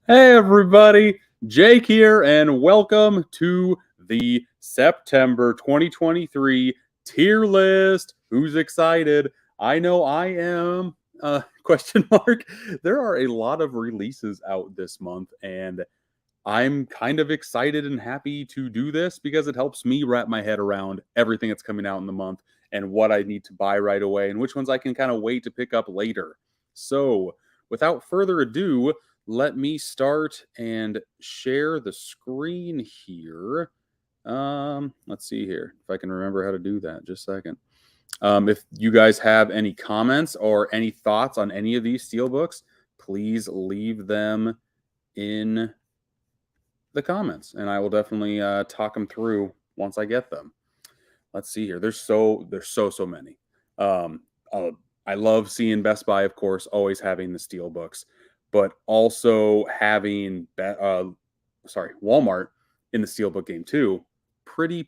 Hey everybody, Jake here, and welcome to the September 2023 tier list. Who's excited? I know I am. Question mark. There are a lot of releases out this month, and I'm kind of excited and happy to do this because it helps me wrap my head around everything that's coming out in the month and what I need to buy right away and which ones I can kind of wait to pick up later. So, without further ado, let me start and share the screen here. Let's see here if I can remember how to do that. Just a second. If you guys have any comments or any thoughts on any of these steelbooks, please leave them in the comments, and I will definitely talk them through once I get them. Let's see here. There's so many. Um, uh, I love seeing Best Buy, of course, always having the steel books, but also having Walmart in the steelbook game too. Pretty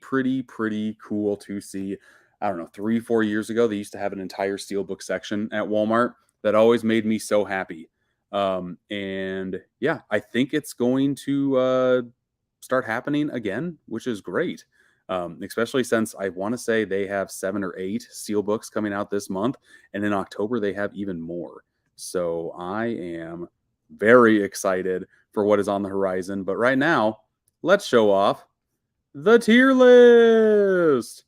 cool to see. I don't know, 3-4 years ago, they used to have an entire steelbook section at Walmart that always made me so happy. And yeah, I think it's going to start happening again, which is great. Especially since I want to say they have 7 or 8 steel books coming out this month, and in October they have even more. So I am very excited for what is on the horizon. But right now, let's show off the tier list.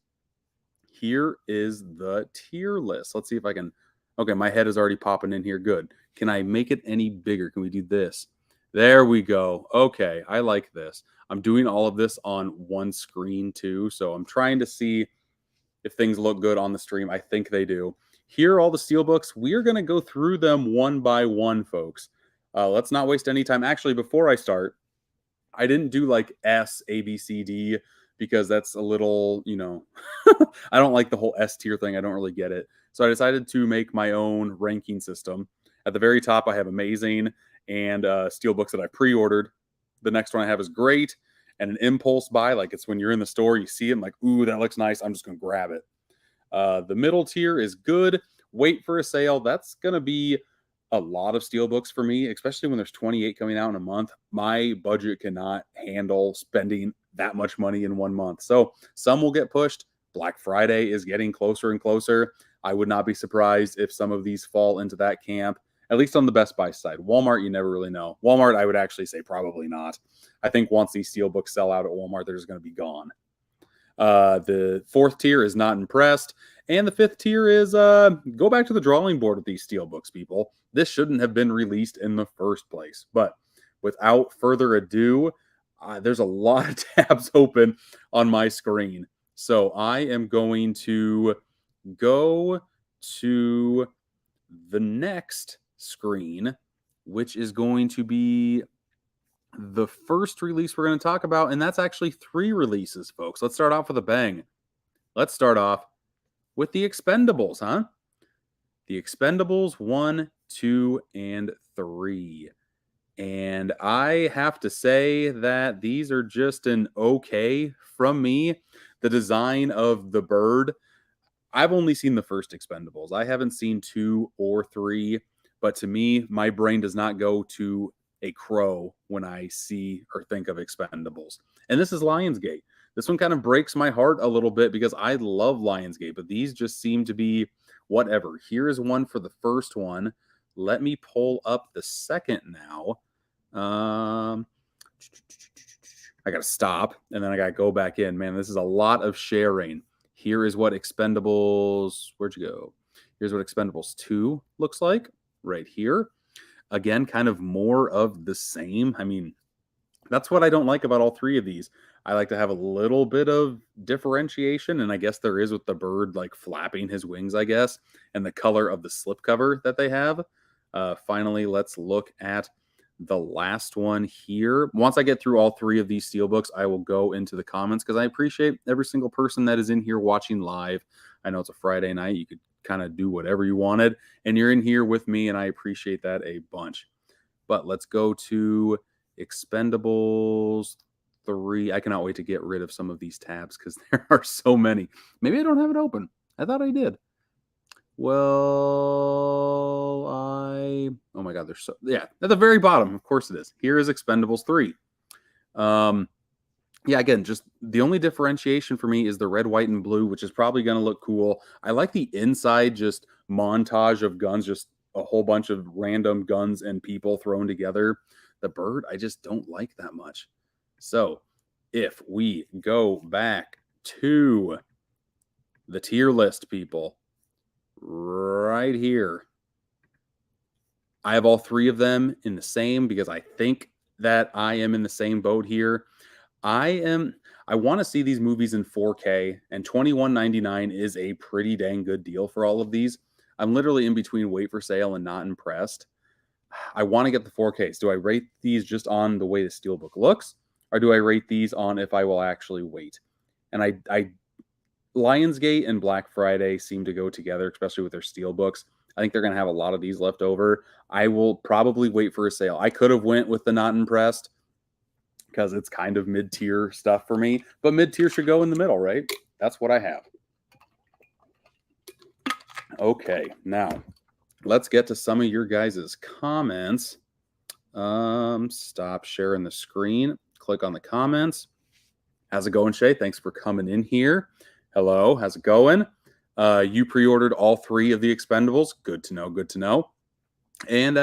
Here is the tier list. Let's see if I can. Okay, my head is already popping in here. Good. Can I make it any bigger? Can we do this? There we go. Okay, I like this. I'm doing all of this on one screen too, so I'm trying to see if things look good on the stream. I think they do. Here are all the steelbooks. We're going to go through them one by one, folks. Let's not waste any time. Actually, before I start, I didn't do like S, A, B, C, D because that's a little, I don't like the whole S tier thing. I don't really get it. So I decided to make my own ranking system. At the very top, I have amazing and steelbooks that I pre-ordered. The next one I have is great and an impulse buy. Like it's when you're in the store, you see it, like, ooh, that looks nice. I'm just going to grab it. The middle tier is good. Wait for a sale. That's going to be a lot of steelbooks for me, especially when there's 28 coming out in a month. My budget cannot handle spending that much money in one month. So some will get pushed. Black Friday is getting closer and closer. I would not be surprised if some of these fall into that camp, at least on the Best Buy side. Walmart, you never really know. Walmart, I would actually say probably not. I think once these steelbooks sell out at Walmart, they're just going to be gone. The fourth tier is not impressed. And the fifth tier is go back to the drawing board with these steelbooks, people. This shouldn't have been released in the first place. But without further ado, there's a lot of tabs open on my screen. So I am going to go to the next screen, which is going to be the first release we're going to talk about, and that's actually 3 releases, folks. Let's start off with a bang. Let's start off with the Expendables, huh? The Expendables 1, 2, and 3. And I have to say that these are just an okay from me. The design of the bird, I've only seen the first Expendables. I haven't seen 2 or 3, but to me, my brain does not go to a crow when I see or think of Expendables. And this is Lionsgate. This one kind of breaks my heart a little bit because I love Lionsgate, but these just seem to be whatever. Here is one for the first one. Let me pull up the second now. I got to stop and then I got to go back in. Man, this is a lot of sharing. Here is what Expendables, where'd you go? Here's what Expendables 2 looks like right here. Again, kind of more of the same. I mean, that's what I don't like about all 3 of these. I like to have a little bit of differentiation, and I guess there is with the bird like flapping his wings, I guess, and the color of the slipcover that they have. Finally, let's look at the last one here. Once I get through all 3 of these steelbooks, I will go into the comments because I appreciate every single person that is in here watching live. I know it's a Friday night. You could kind of do whatever you wanted, and you're in here with me, and I appreciate that a bunch. But let's go to Expendables 3. I cannot wait to get rid of some of these tabs because there are so many. Maybe I don't have it open. I thought I did. Well, oh my God, there's at the very bottom. Of course it is. Here is Expendables 3. Yeah, again, just the only differentiation for me is the red, white, and blue, which is probably going to look cool. I like the inside just montage of guns, just a whole bunch of random guns and people thrown together. The bird, I just don't like that much. So if we go back to the tier list, people, right here, I have all three of them in the same because I think that I am in the same boat here. I want to see these movies in 4K, and $21.99 is a pretty dang good deal for all of these. I'm literally in between wait for sale and not impressed. I want to get the 4Ks. Do I rate these just on the way the Steelbook looks, or do I rate these on if I will actually wait? And I Lionsgate and Black Friday seem to go together, especially with their Steelbooks. I think they're going to have a lot of these left over. I will probably wait for a sale. I could have went with the not impressed, because it's kind of mid-tier stuff for me. But mid-tier should go in the middle, right? That's what I have. Okay, now let's get to some of your guys' comments. Stop sharing the screen. Click on the comments. How's it going, Shay? Thanks for coming in here. Hello, how's it going? You pre-ordered all three of the Expendables. Good to know, good to know. And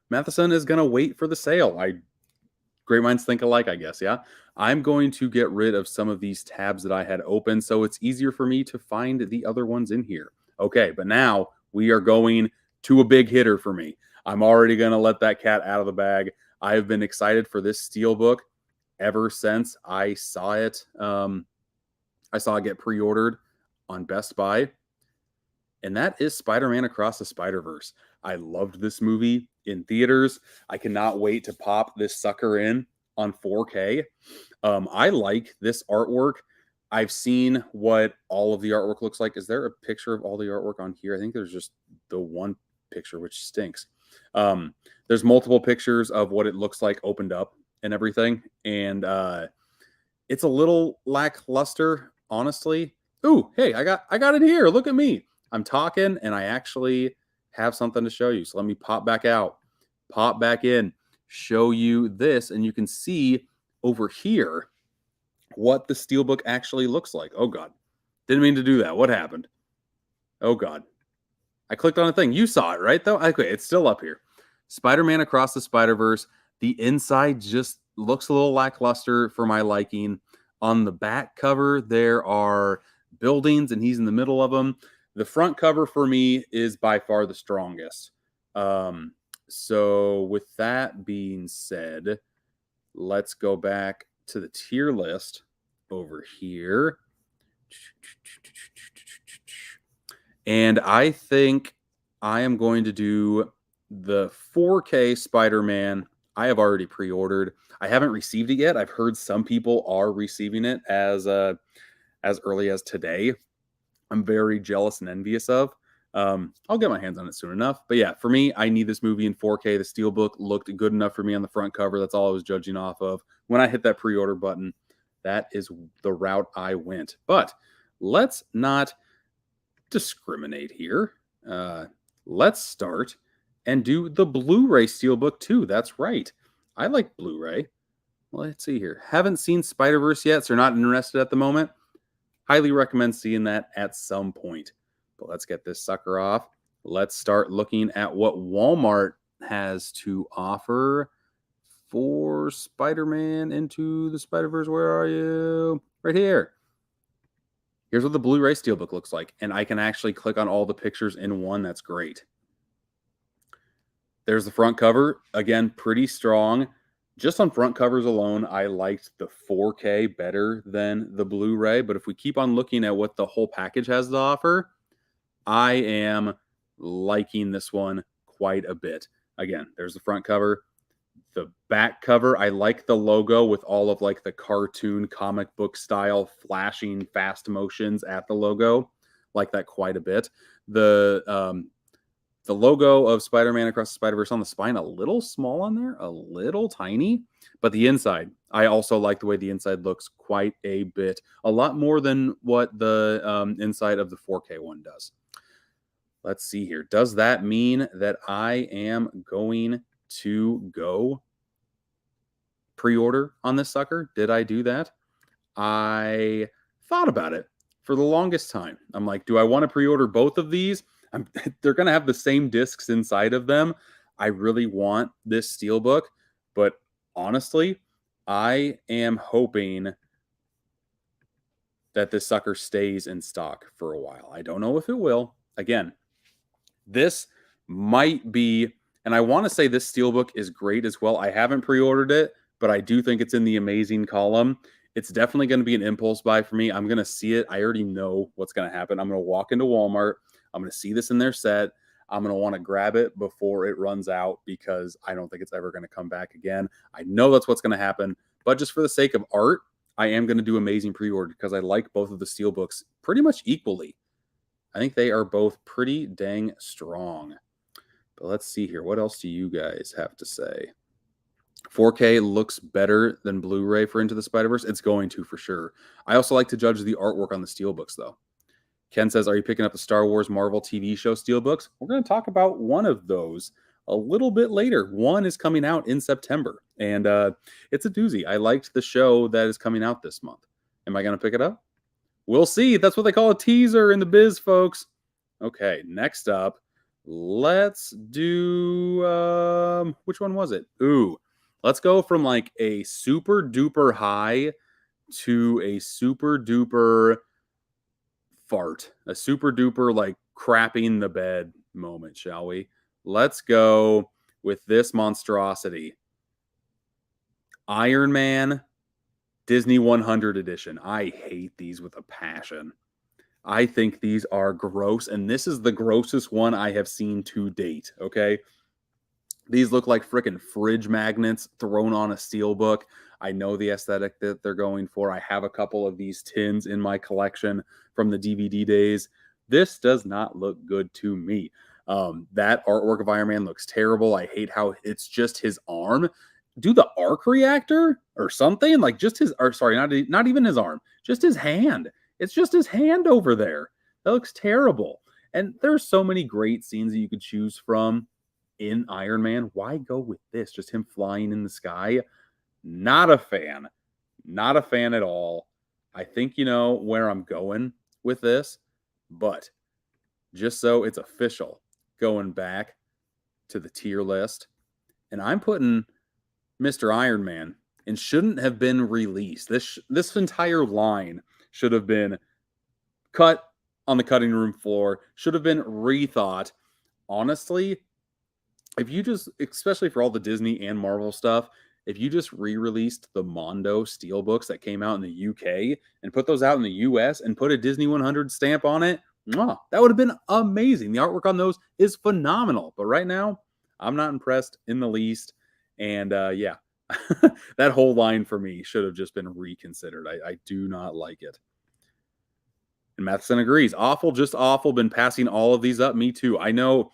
Matheson is going to wait for the sale. Great minds think alike, I guess, yeah? I'm going to get rid of some of these tabs that I had open so it's easier for me to find the other ones in here. Okay, but now we are going to a big hitter for me. I'm already going to let that cat out of the bag. I have been excited for this Steelbook ever since I saw it. I saw it get pre-ordered on Best Buy, and that is Spider-Man Across the Spider-Verse. I loved this movie in theaters. I cannot wait to pop this sucker in on 4K. I like this artwork. I've seen what all of the artwork looks like. Is there a picture of all the artwork on here? I think there's just the one picture, which stinks. There's multiple pictures of what it looks like opened up and everything. And it's a little lackluster, honestly. Ooh, hey, I got it here. Look at me. I'm talking and I actually have something to show you. So let me pop back out, pop back in, show you this, and you can see over here what the Steelbook actually looks like. Oh God, didn't mean to do that. What happened? Oh God, I clicked on a thing. You saw it, right? Though, okay, it's still up here. Spider-Man Across the Spider-Verse. The inside just looks a little lackluster for my liking. On the back cover, there are buildings, and he's in the middle of them. The front cover for me is by far the strongest. So with that being said, let's go back to the tier list over here. And I think I am going to do the 4K Spider-Man. I have already pre-ordered. I haven't received it yet. I've heard some people are receiving it as early as today. I'm very jealous and envious of. I'll get my hands on it soon enough. But yeah, for me, I need this movie in 4K. The Steelbook looked good enough for me on the front cover. That's all I was judging off of. When I hit that pre-order button, that is the route I went. But let's not discriminate here. Let's start and do the Blu-ray Steelbook too. That's right. I like Blu-ray. Let's see here. Haven't seen Spider-Verse yet, so not interested at the moment. Highly recommend seeing that at some point. But let's get this sucker off. Let's start looking at what Walmart has to offer for Spider-Man Into the Spider-Verse. Where are you? Right here. Here's what the Blu-ray Steelbook looks like. And I can actually click on all the pictures in one. That's great. There's the front cover. Again, pretty strong. Just on front covers alone, I liked the 4K better than the Blu-ray. But if we keep on looking at what the whole package has to offer, I am liking this one quite a bit. Again, there's the front cover. The back cover, I like the logo with all of like the cartoon comic book style flashing fast motions at the logo. Like that quite a bit. The logo of Spider-Man Across the Spider-Verse on the spine, a little small on there, a little tiny. But the inside, I also like the way the inside looks quite a bit. A lot more than what the inside of the 4K one does. Let's see here. Does that mean that I am going to go pre-order on this sucker? Did I do that? I thought about it for the longest time. I'm like, do I want to pre-order both of these? They're going to have the same discs inside of them. I really want this Steelbook, but honestly, I am hoping that this sucker stays in stock for a while. I don't know if it will. Again, this might be, and I want to say this Steelbook is great as well. I haven't pre-ordered it, but I do think it's in the amazing column. It's definitely going to be an impulse buy for me. I'm going to see it. I already know what's going to happen. I'm going to walk into Walmart. I'm going to see this in their set. I'm going to want to grab it before it runs out because I don't think it's ever going to come back again. I know that's what's going to happen, but just for the sake of art, I am going to do amazing pre-order because I like both of the Steelbooks pretty much equally. I think they are both pretty dang strong. But let's see here. What else do you guys have to say? 4K looks better than Blu-ray for Into the Spider-Verse. It's going to for sure. I also like to judge the artwork on the Steelbooks, though. Ken says, are you picking up the Star Wars Marvel TV show Steelbooks? We're going to talk about one of those a little bit later. One is coming out in September, and it's a doozy. I liked the show that is coming out this month. Am I going to pick it up? We'll see. That's what they call a teaser in the biz, folks. Okay, next up, let's do, which one was it? Ooh, let's go from like a super duper high to a super duper fart, a super duper like crapping the bed moment, shall we? Let's go with this monstrosity. Iron Man Disney 100 edition. I hate these with a passion. I think these are gross, and this is the grossest one I have seen to date, okay? These look like freaking fridge magnets thrown on a Steelbook. I know the aesthetic that they're going for. I have a couple of these tins in my collection from the DVD days. This does not look good to me. That artwork of Iron Man looks terrible. I hate how it's just his arm. Do the arc reactor or something, like just his, or sorry, not even his arm, just his hand. It's just his hand over there. That looks terrible. And there's so many great scenes that you could choose from in Iron Man. Why go with this? Just him flying in the sky? Not a fan. Not a fan at all. I think you know where I'm going with this, but just so it's official, going back to the tier list, and I'm putting Mr. Iron Man and shouldn't have been released. This entire line should have been cut on the cutting room floor, should have been rethought. Honestly, if you just, especially for all the Disney and Marvel stuff, if you just re-released the Mondo Steelbooks that came out in the UK and put those out in the US and put a Disney 100 stamp on it, that would have been amazing. The artwork on those is phenomenal. But right now, I'm not impressed in the least. And yeah, that whole line for me should have just been reconsidered. I do not like it. And Matheson agrees. Awful, just awful. Been passing all of these up. Me too. I know,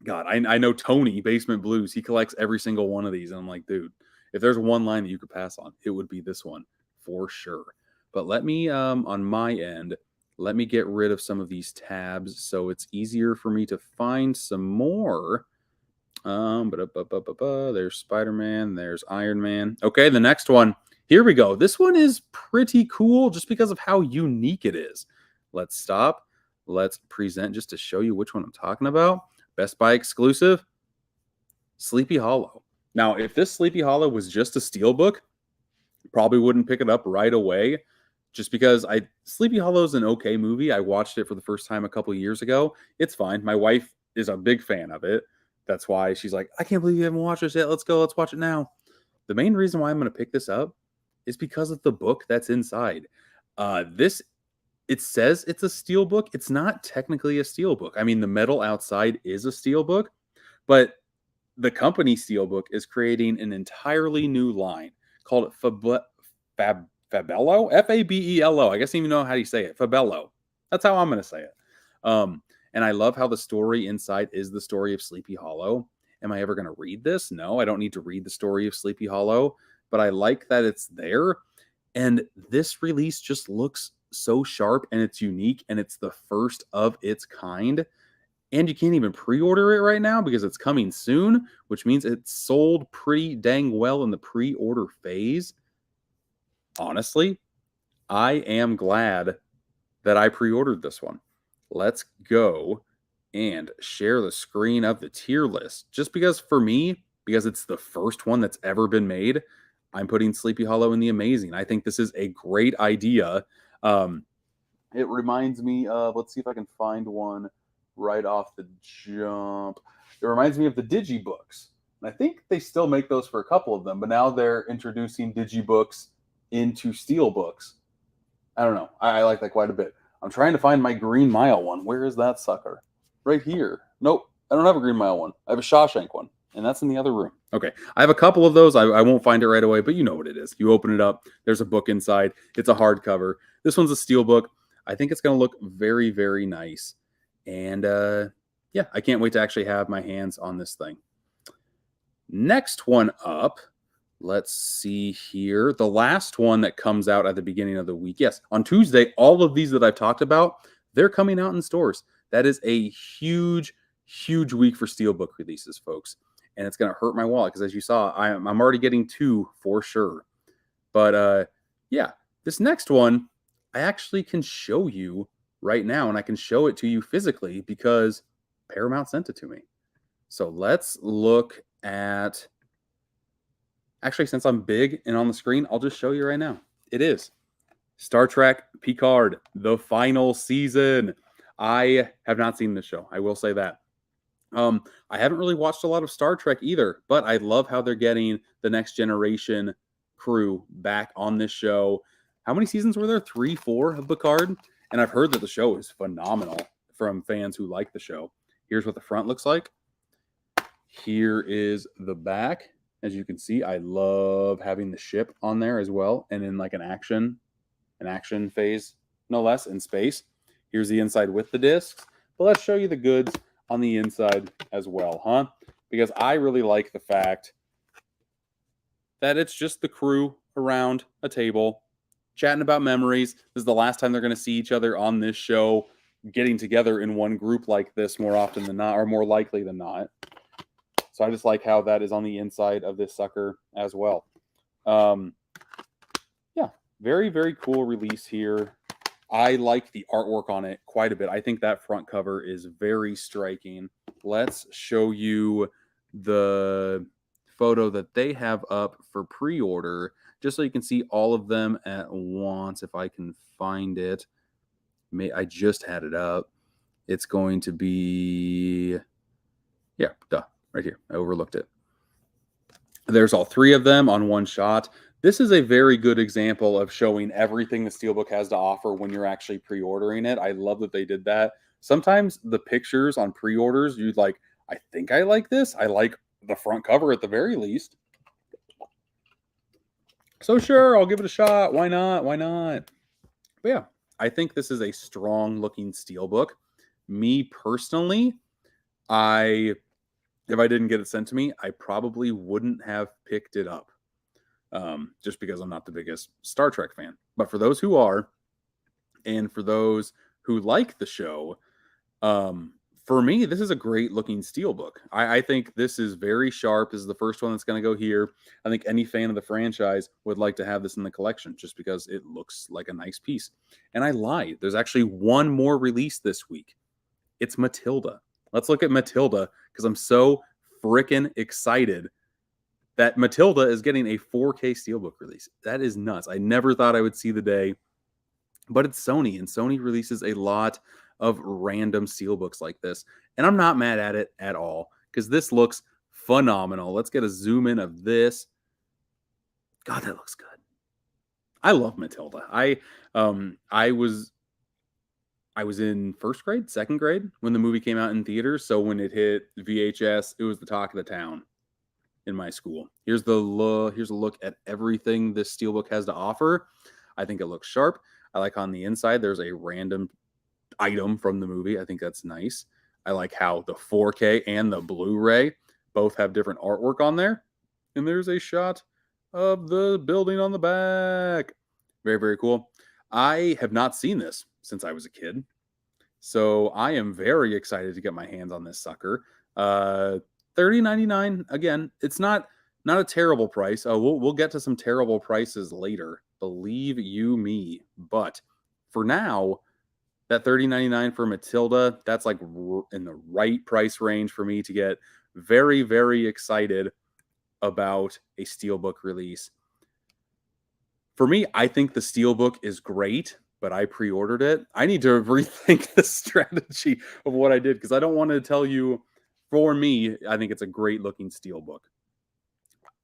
God, I know Tony, Basement Blues. He collects every single one of these. And I'm like, dude, if there's one line that you could pass on, it would be this one for sure. But let me, on my end, let me get rid of some of these tabs so it's easier for me to find some more. There's Spider-Man, there's Iron Man. Okay, the next one. Here we go. This one is pretty cool just because of how unique it is. Let's stop. Let's present just to show you which one I'm talking about. Best Buy exclusive, Sleepy Hollow. Now, if this Sleepy Hollow was just a Steelbook, probably wouldn't pick it up right away just because Sleepy Hollow is an okay movie. I watched it for the first time a couple years ago. It's fine. My wife is a big fan of it. That's why she's like, I can't believe you haven't watched this yet. Let's go. Let's watch it now. The main reason why I'm going to pick this up is because of the book that's inside. It says it's a Steelbook. It's not technically a Steelbook. I mean, the metal outside is a Steelbook, but the company Steelbook is creating an entirely new line called Fabello, Fabello. I guess I don't even know how you say it. Fabello. That's how I'm going to say it. And I love how the story inside is the story of Sleepy Hollow. Am I ever going to read this? No, I don't need to read the story of Sleepy Hollow, but I like that it's there. And this release just looks so sharp and it's unique and it's the first of its kind. And you can't even pre-order it right now because it's coming soon, which means it's sold pretty dang well in the pre-order phase. Honestly, I am glad that I pre-ordered this one. Let's go and share the screen of the tier list. Just because for me, because it's the first one that's ever been made, I'm putting Sleepy Hollow in the amazing. I think this is a great idea. It reminds me of, let's see if I can find one right off the jump. It reminds me of the Digibooks. And I think they still make those for a couple of them, but now they're introducing Digibooks into Steelbooks. I don't know. I like that quite a bit. I'm trying to find my Green Mile one. Where is that sucker? Right here. Nope. I don't have a Green Mile one. I have a Shawshank one, and that's in the other room. Okay. I have a couple of those. I won't find it right away, but you know what it is. You open it up. There's a book inside. It's a hardcover. This one's a Steelbook. I think it's going to look very, very nice. And yeah, I can't wait to actually have my hands on this thing. Next one up. Let's see here. The last one that comes out at the beginning of the week. Yes, on Tuesday, all of these that I've talked about, they're coming out in stores. That is a huge, huge week for Steelbook releases, folks. And it's going to hurt my wallet because, as you saw, I'm already getting 2 for sure. But yeah, this next one, I actually can show you right now, and I can show it to you physically because Paramount sent it to me. So let's look at... Actually, since I'm big and on the screen, I'll just show you right now. It is Star Trek Picard, the final season. I have not seen this show. I will say that. I haven't really watched a lot of Star Trek either, but I love how they're getting the Next Generation crew back on this show. How many seasons were there? 3, 4 of Picard? And I've heard that the show is phenomenal from fans who like the show. Here's what the front looks like. Here is the back. As you can see, I love having the ship on there as well, and in like an action phase, no less, in space. Here's the inside with the discs, but let's show you the goods on the inside as well, huh? Because I really like the fact that it's just the crew around a table, chatting about memories. This is the last time they're going to see each other on this show, getting together in one group like this more often than not, or more likely than not. So I just like how that is on the inside of this sucker as well. Yeah, very, very cool release here. I like the artwork on it quite a bit. I think that front cover is very striking. Let's show you the photo that they have up for pre-order, just so you can see all of them at once, if I can find it. I just had it up. It's going to be... Yeah, duh. Right here. I overlooked it. There's all 3 of them on one shot. This is a very good example of showing everything the Steelbook has to offer when you're actually pre-ordering it. I love that they did that. Sometimes the pictures on pre-orders, you'd like, I think I like this. I like the front cover at the very least. So sure, I'll give it a shot. Why not? Why not? But yeah, I think this is a strong looking Steelbook. Me personally, if I didn't get it sent to me, I probably wouldn't have picked it up, just because I'm not the biggest Star Trek fan. But for those who are, and for those who like the show, for me, this is a great looking Steelbook. I think this is very sharp. This is the first one that's going to go here. I think any fan of the franchise would like to have this in the collection just because it looks like a nice piece. And I lied. There's actually one more release this week. It's Matilda. Let's look at Matilda because I'm so freaking excited that Matilda is getting a 4K Steelbook release. That is nuts. I never thought I would see the day, but it's Sony, and Sony releases a lot of random Steelbooks like this. And I'm not mad at it at all because this looks phenomenal. Let's get a zoom in of this. God, that looks good. I love Matilda. I was in first grade, second grade when the movie came out in theaters. So when it hit VHS, it was the talk of the town in my school. Here's a look at everything this Steelbook has to offer. I think it looks sharp. I like on the inside, there's a random item from the movie. I think that's nice. I like how the 4K and the Blu-ray both have different artwork on there. And there's a shot of the building on the back. Very, very cool. I have not seen this since I was a kid. So I am very excited to get my hands on this sucker. $30.99. Again, it's not a terrible price. We'll get to some terrible prices later. Believe you me. But for now, that $30.99 for Matilda, that's like in the right price range for me to get very, very excited about a Steelbook release. For me, I think the Steelbook is great, but I pre-ordered it. I need to rethink the strategy of what I did because I don't want to tell you. For me, I think it's a great looking Steelbook.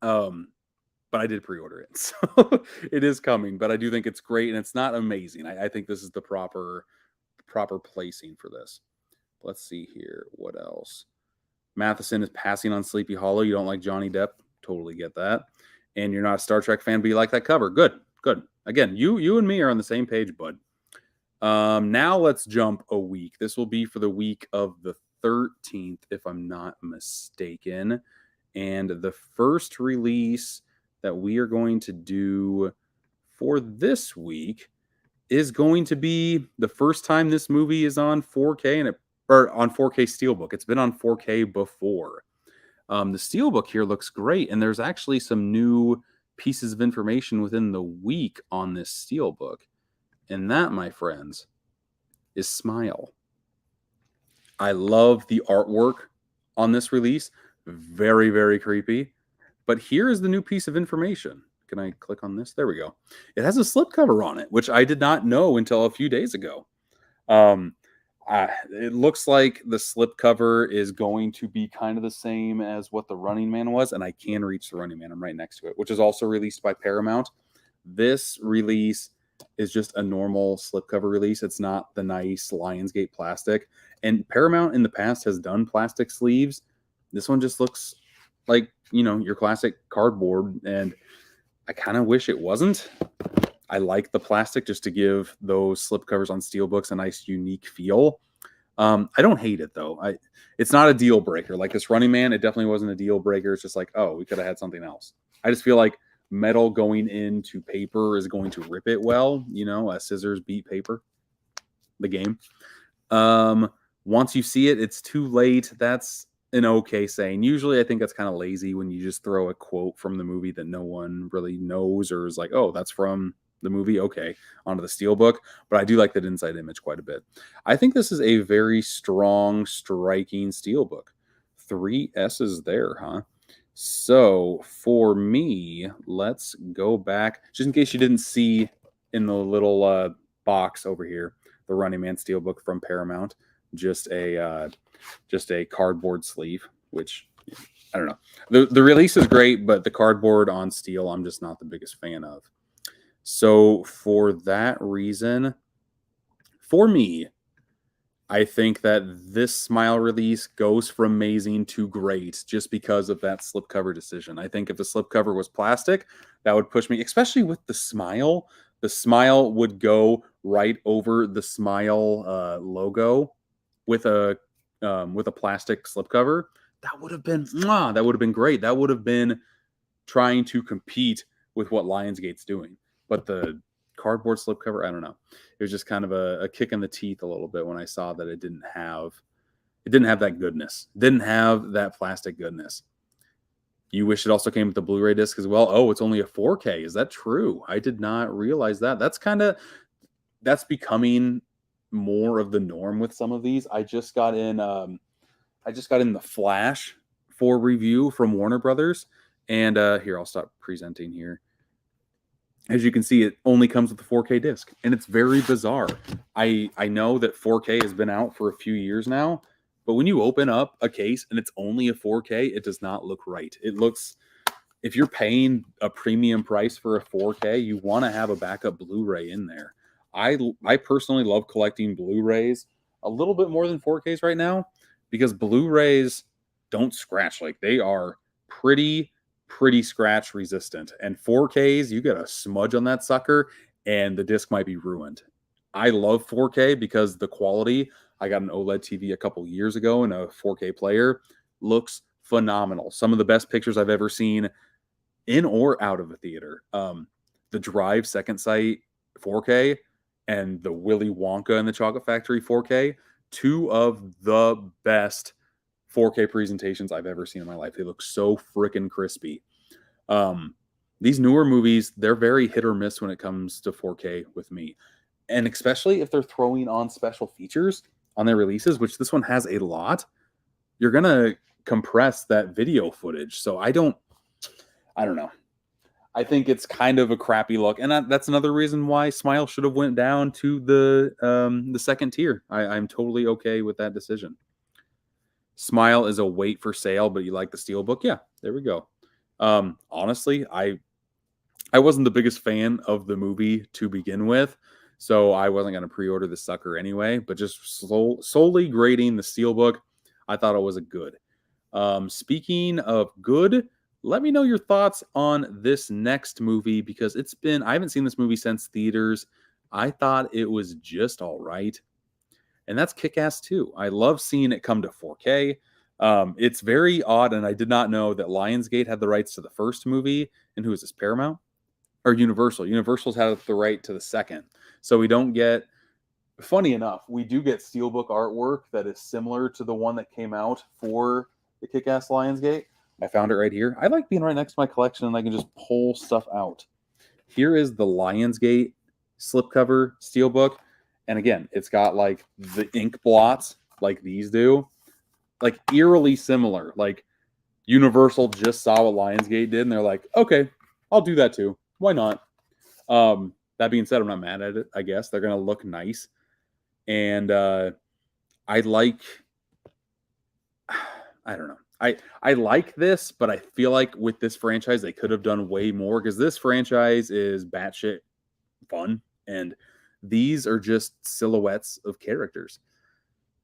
But I did pre-order it, so it is coming. But I do think it's great, and it's not amazing. I think this is the proper placing for this. Let's see here. What else? Matheson is passing on Sleepy Hollow. You don't like Johnny Depp? Totally get that. And you're not a Star Trek fan, but you like that cover. Good. Again, you and me are on the same page, bud. Now let's jump a week. This will be for the week of the 13th, if I'm not mistaken. And the first release that we are going to do for this week is going to be the first time this movie is on 4K or on 4K Steelbook. It's been on 4K before. The Steelbook here looks great, and there's actually some new pieces of information within the week on this Steelbook. And that, my friends, is Smile. I love the artwork on this release. Very, very creepy. But here is the new piece of information. Can I click on this? There we go. It has a slipcover on it, which I did not know until a few days ago. It looks like the slipcover is going to be kind of the same as what the Running Man was, and I can reach the Running Man. I'm right next to it, which is also released by Paramount. This release is just a normal slipcover release. It's not the nice Lionsgate plastic. And Paramount in the past has done plastic sleeves. This one just looks like, your classic cardboard, and I kind of wish it wasn't. I like the plastic just to give those slipcovers on Steelbooks a nice, unique feel. I don't hate it, though. It's not a deal breaker. Like this Running Man, it definitely wasn't a deal breaker. It's just like, oh, we could have had something else. I just feel like metal going into paper is going to rip it well. Scissors beat paper, the game. Once you see it, it's too late. That's an okay saying. Usually I think that's kind of lazy when you just throw a quote from the movie that no one really knows or is like, oh, that's from the movie, okay, onto the Steelbook. But I do like that inside image quite a bit. I think this is a very strong, striking Steelbook. 3 S's there, huh? So for me, let's go back, just in case you didn't see in the little box over here, the Running Man Steelbook from Paramount, just a cardboard sleeve, which I don't know. The release is great, but the cardboard on steel, I'm just not the biggest fan of. So for that reason, for me, I think that this Smile release goes from amazing to great just because of that slipcover decision. I think if the slipcover was plastic, that would push me, especially with the Smile. The Smile would go right over the Smile logo with a plastic slipcover. That would have been great. That would have been trying to compete with what Lionsgate's doing. But the cardboard slipcover, I don't know. It was just kind of a kick in the teeth a little bit when I saw that it didn't have that goodness. It didn't have that plastic goodness. You wish it also came with the Blu-ray disc as well. Oh, it's only a 4K. Is that true? I did not realize that. That's becoming more of the norm with some of these. I just got in the Flash for review from Warner Brothers. And here, I'll stop presenting here. As you can see, it only comes with the 4K disc, and it's very bizarre. I know that 4K has been out for a few years now, but when you open up a case and it's only a 4K, it does not look right. It looks, if you're paying a premium price for a 4K, you want to have a backup Blu-ray in there. I personally love collecting Blu-rays a little bit more than 4Ks right now because Blu-rays don't scratch. Like, they are pretty scratch resistant, and 4Ks, you get a smudge on that sucker and the disc might be ruined. I love 4K because the quality. I got an OLED TV a couple years ago and a 4K player looks phenomenal. Some of the best pictures I've ever seen in or out of a theater. The Drive Second Sight 4K and the Willy Wonka and the Chocolate Factory 4K, two of the best 4K presentations I've ever seen in my life. They look so freaking crispy. These newer movies, they're very hit or miss when it comes to 4K with me. And especially if they're throwing on special features on their releases, which this one has a lot, you're going to compress that video footage. So I don't know. I think it's kind of a crappy look. And that's another reason why Smile should have went down to the second tier. I'm totally okay with that decision. Smile is a wait for sale, but you like the Steelbook? Yeah, there we go. Honestly, I wasn't the biggest fan of the movie to begin with, so I wasn't going to pre-order the sucker anyway. But just solely grading the Steelbook, I thought it was a good. Speaking of good, let me know your thoughts on this next movie, because I haven't seen this movie since theaters. I thought it was just all right. And that's Kick-Ass 2. I love seeing it come to 4K. It's very odd, and I did not know that Lionsgate had the rights to the first movie. And who is this, Paramount? Or Universal? Universal's had the right to the second. So we don't get, funny enough, we do get Steelbook artwork that is similar to the one that came out for the Kick-Ass Lionsgate. I found it right here. I like being right next to my collection, and I can just pull stuff out. Here is the Lionsgate slipcover Steelbook. And again, it's got like the ink blots like these do. Like eerily similar. Like Universal just saw what Lionsgate did, and they're like, okay, I'll do that too. Why not? That being said, I'm not mad at it, I guess. They're going to look nice. And I don't know. I like this, but I feel like with this franchise, they could have done way more, because this franchise is batshit fun, and these are just silhouettes of characters.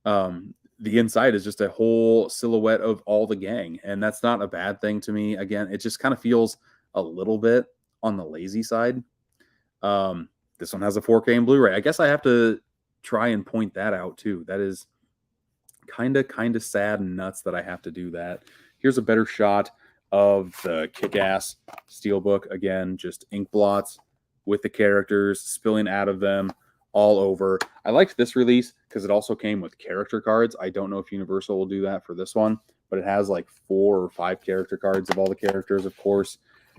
The inside is just a whole silhouette of all the gang, and that's not a bad thing to me. Again, it just kind of feels a little bit on the lazy side. This one has a 4K and Blu-ray. I guess I have to try and point that out too. That is kind of sad and nuts that I have to do that. Here's a better shot of the Kick-Ass Steelbook. Again, just ink blots with the characters spilling out of them all over. I liked this release because it also came with character cards. I don't know if Universal will do that for this one, but it has like 4 or 5 character cards of all the characters, of course.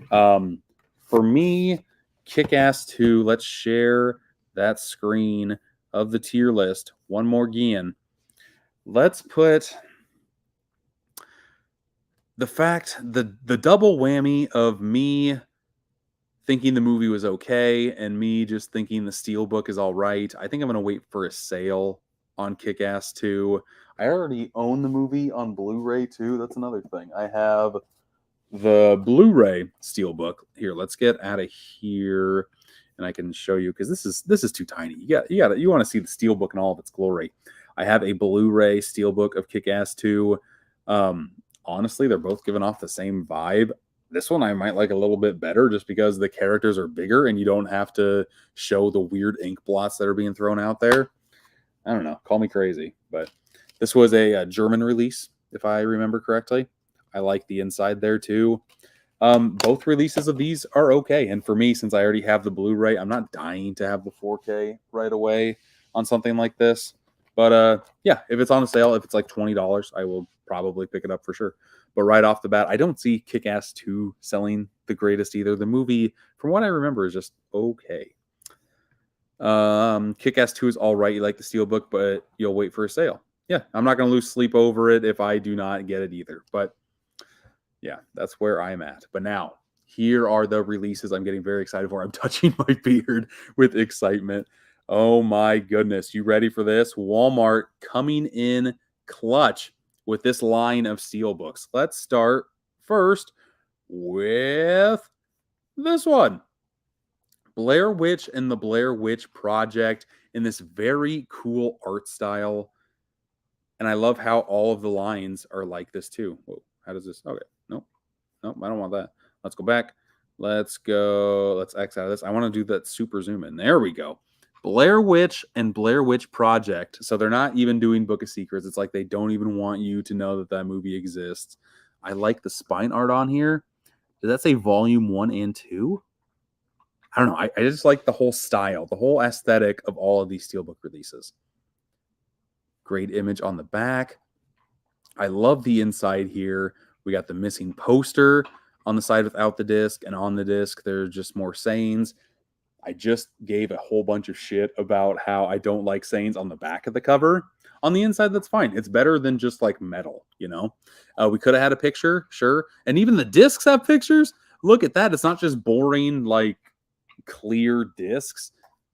For me, Kick-Ass 2, let's share that screen of the tier list. One more again. Let's put the double whammy of me thinking the movie was okay and me just thinking the Steelbook is all right. I think I'm going to wait for a sale on Kick-Ass 2. I already own the movie on Blu-ray too. That's another thing. I have the Blu-ray Steelbook. Here, let's get out of here and I can show you, because this is too tiny. You want to see the Steelbook in all of its glory. I have a Blu-ray Steelbook of Kick-Ass 2. Honestly, they're both giving off the same vibe. This one I might like a little bit better just because the characters are bigger and you don't have to show the weird ink blots that are being thrown out there. I don't know. Call me crazy. But this was a German release, if I remember correctly. I like the inside there too. Both releases of these are okay. And for me, since I already have the Blu-ray, I'm not dying to have the 4K right away on something like this. But yeah, if it's on a sale, if it's like $20, I will probably pick it up for sure. But right off the bat, I don't see Kick-Ass 2 selling the greatest either. The movie, from what I remember, is just okay. Kick-Ass 2 is all right. You like the Steelbook, but you'll wait for a sale. Yeah, I'm not going to lose sleep over it if I do not get it either. But yeah, that's where I'm at. But now, here are the releases I'm getting very excited for. I'm touching my beard with excitement. Oh my goodness. You ready for this? Walmart coming in clutch with this line of Steelbooks. Let's start first with this one. Blair Witch and the Blair Witch Project in this very cool art style. And I love how all of the lines are like this too. Whoa, how does this? Okay, nope, I don't want that. Let's go back. Let's go. Let's X out of this. I want to do that super zoom in. There we go. Blair Witch and Blair Witch Project. So they're not even doing Book of Secrets. It's like they don't even want you to know that that movie exists. I like the spine art on here. Does that say volume 1 and 2? I don't know. I just like the whole style, the whole aesthetic of all of these Steelbook releases. Great image on the back. I love the inside here. We got the missing poster on the side without the disc, and on the disc, there's just more sayings. I just gave a whole bunch of shit about how I don't like sayings on the back of the cover. On the inside, that's fine. It's better than just like metal, you know? We could have had a picture, sure. And even the discs have pictures. Look at that. It's not just boring, like clear discs.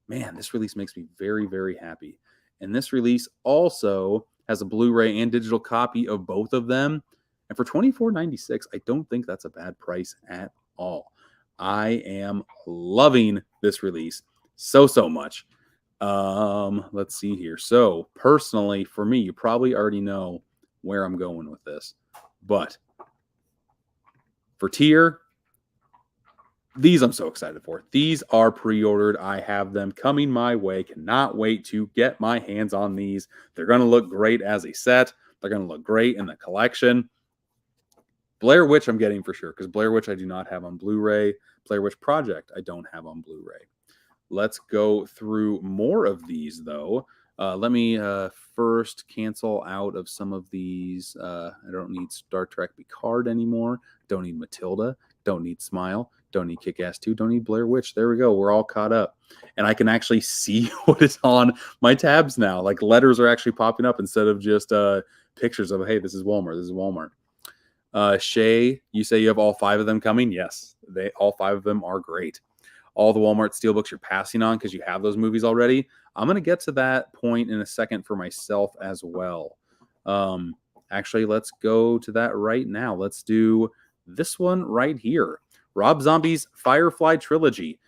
Man, this release makes me very, very happy. And this release also has a Blu-ray and digital copy of both of them. And for $24.96, I don't think that's a bad price at all. I am loving this release so much. Let's see here. So personally, for me, you probably already know where I'm going with this. But for tier, these I'm so excited for. These are pre-ordered. I have them coming my way. Cannot wait to get my hands on these. They're going to look great as a set. They're going to look great in the collection. Blair Witch I'm getting for sure, because Blair Witch I do not have on Blu-ray. Blair Witch Project I don't have on Blu-ray. Let's go through more of these, though. Let me first cancel out of some of these. I don't need Star Trek Picard anymore. Don't need Matilda. Don't need Smile. Don't need Kick-Ass 2. Don't need Blair Witch. There we go. We're all caught up. And I can actually see what is on my tabs now. Like letters are actually popping up instead of just pictures of, hey, this is Walmart. This is Walmart. Shay, you say you have all 5 of them coming? Yes. All 5 of them are great. All the Walmart Steelbooks you're passing on because you have those movies already. I'm going to get to that point in a second for myself as well. Actually, let's go to that right now. Let's do this one right here. Rob Zombie's Firefly Trilogy.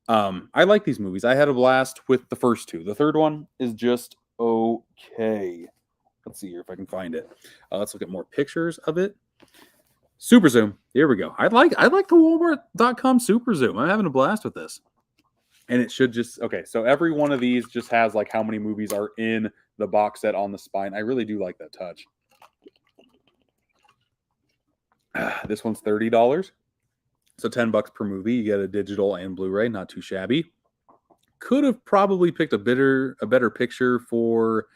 I like these movies. I had a blast with the first 2. The third one is just okay. Let's see here if I can find it. Let's look at more pictures of it. Super Zoom. Here we go. I like the Walmart.com Super Zoom. I'm having a blast with this. And it should just, okay, so every one of these just has like how many movies are in the box set on the spine. I really do like that touch. This one's $30. So $10 per movie. You get a digital and Blu-ray. Not too shabby. Could have probably picked a better picture for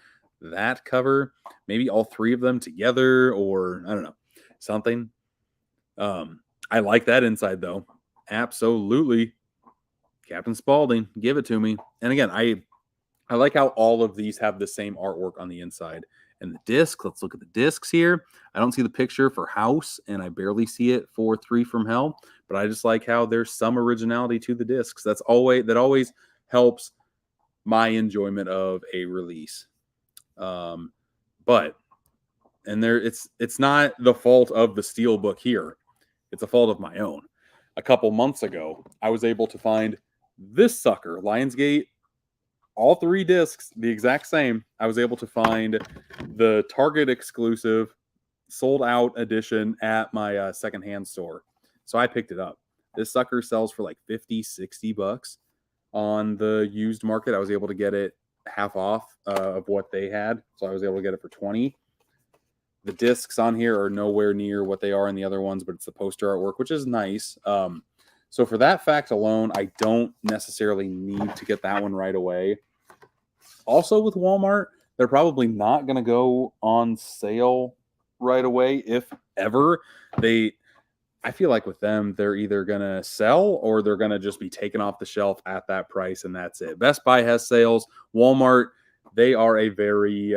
that cover. Maybe all 3 of them together, or I don't know, something. I like that inside though. Absolutely. Captain Spaulding, give it to me. And again, I like how all of these have the same artwork on the inside. And the disc, let's look at the discs here. I don't see the picture for House, and I barely see it for 3 from Hell, but I just like how there's some originality to the discs. That always helps my enjoyment of a release. But it's not the fault of the Steelbook here. It's a fault of my own. A couple months ago, I was able to find this sucker, Lionsgate, all 3 discs, the exact same. I was able to find the Target exclusive sold out edition at my secondhand store. So I picked it up. This sucker sells for like $50-$60 on the used market. I was able to get it half off of what they had. So I was able to get it for $20. The discs on here are nowhere near what they are in the other ones, but it's the poster artwork, which is nice. So for that fact alone, I don't necessarily need to get that one right away. Also with Walmart, they're probably not going to go on sale right away, if ever. I feel like with them, they're either going to sell or they're going to just be taken off the shelf at that price, and that's it. Best Buy has sales. Walmart, they are a very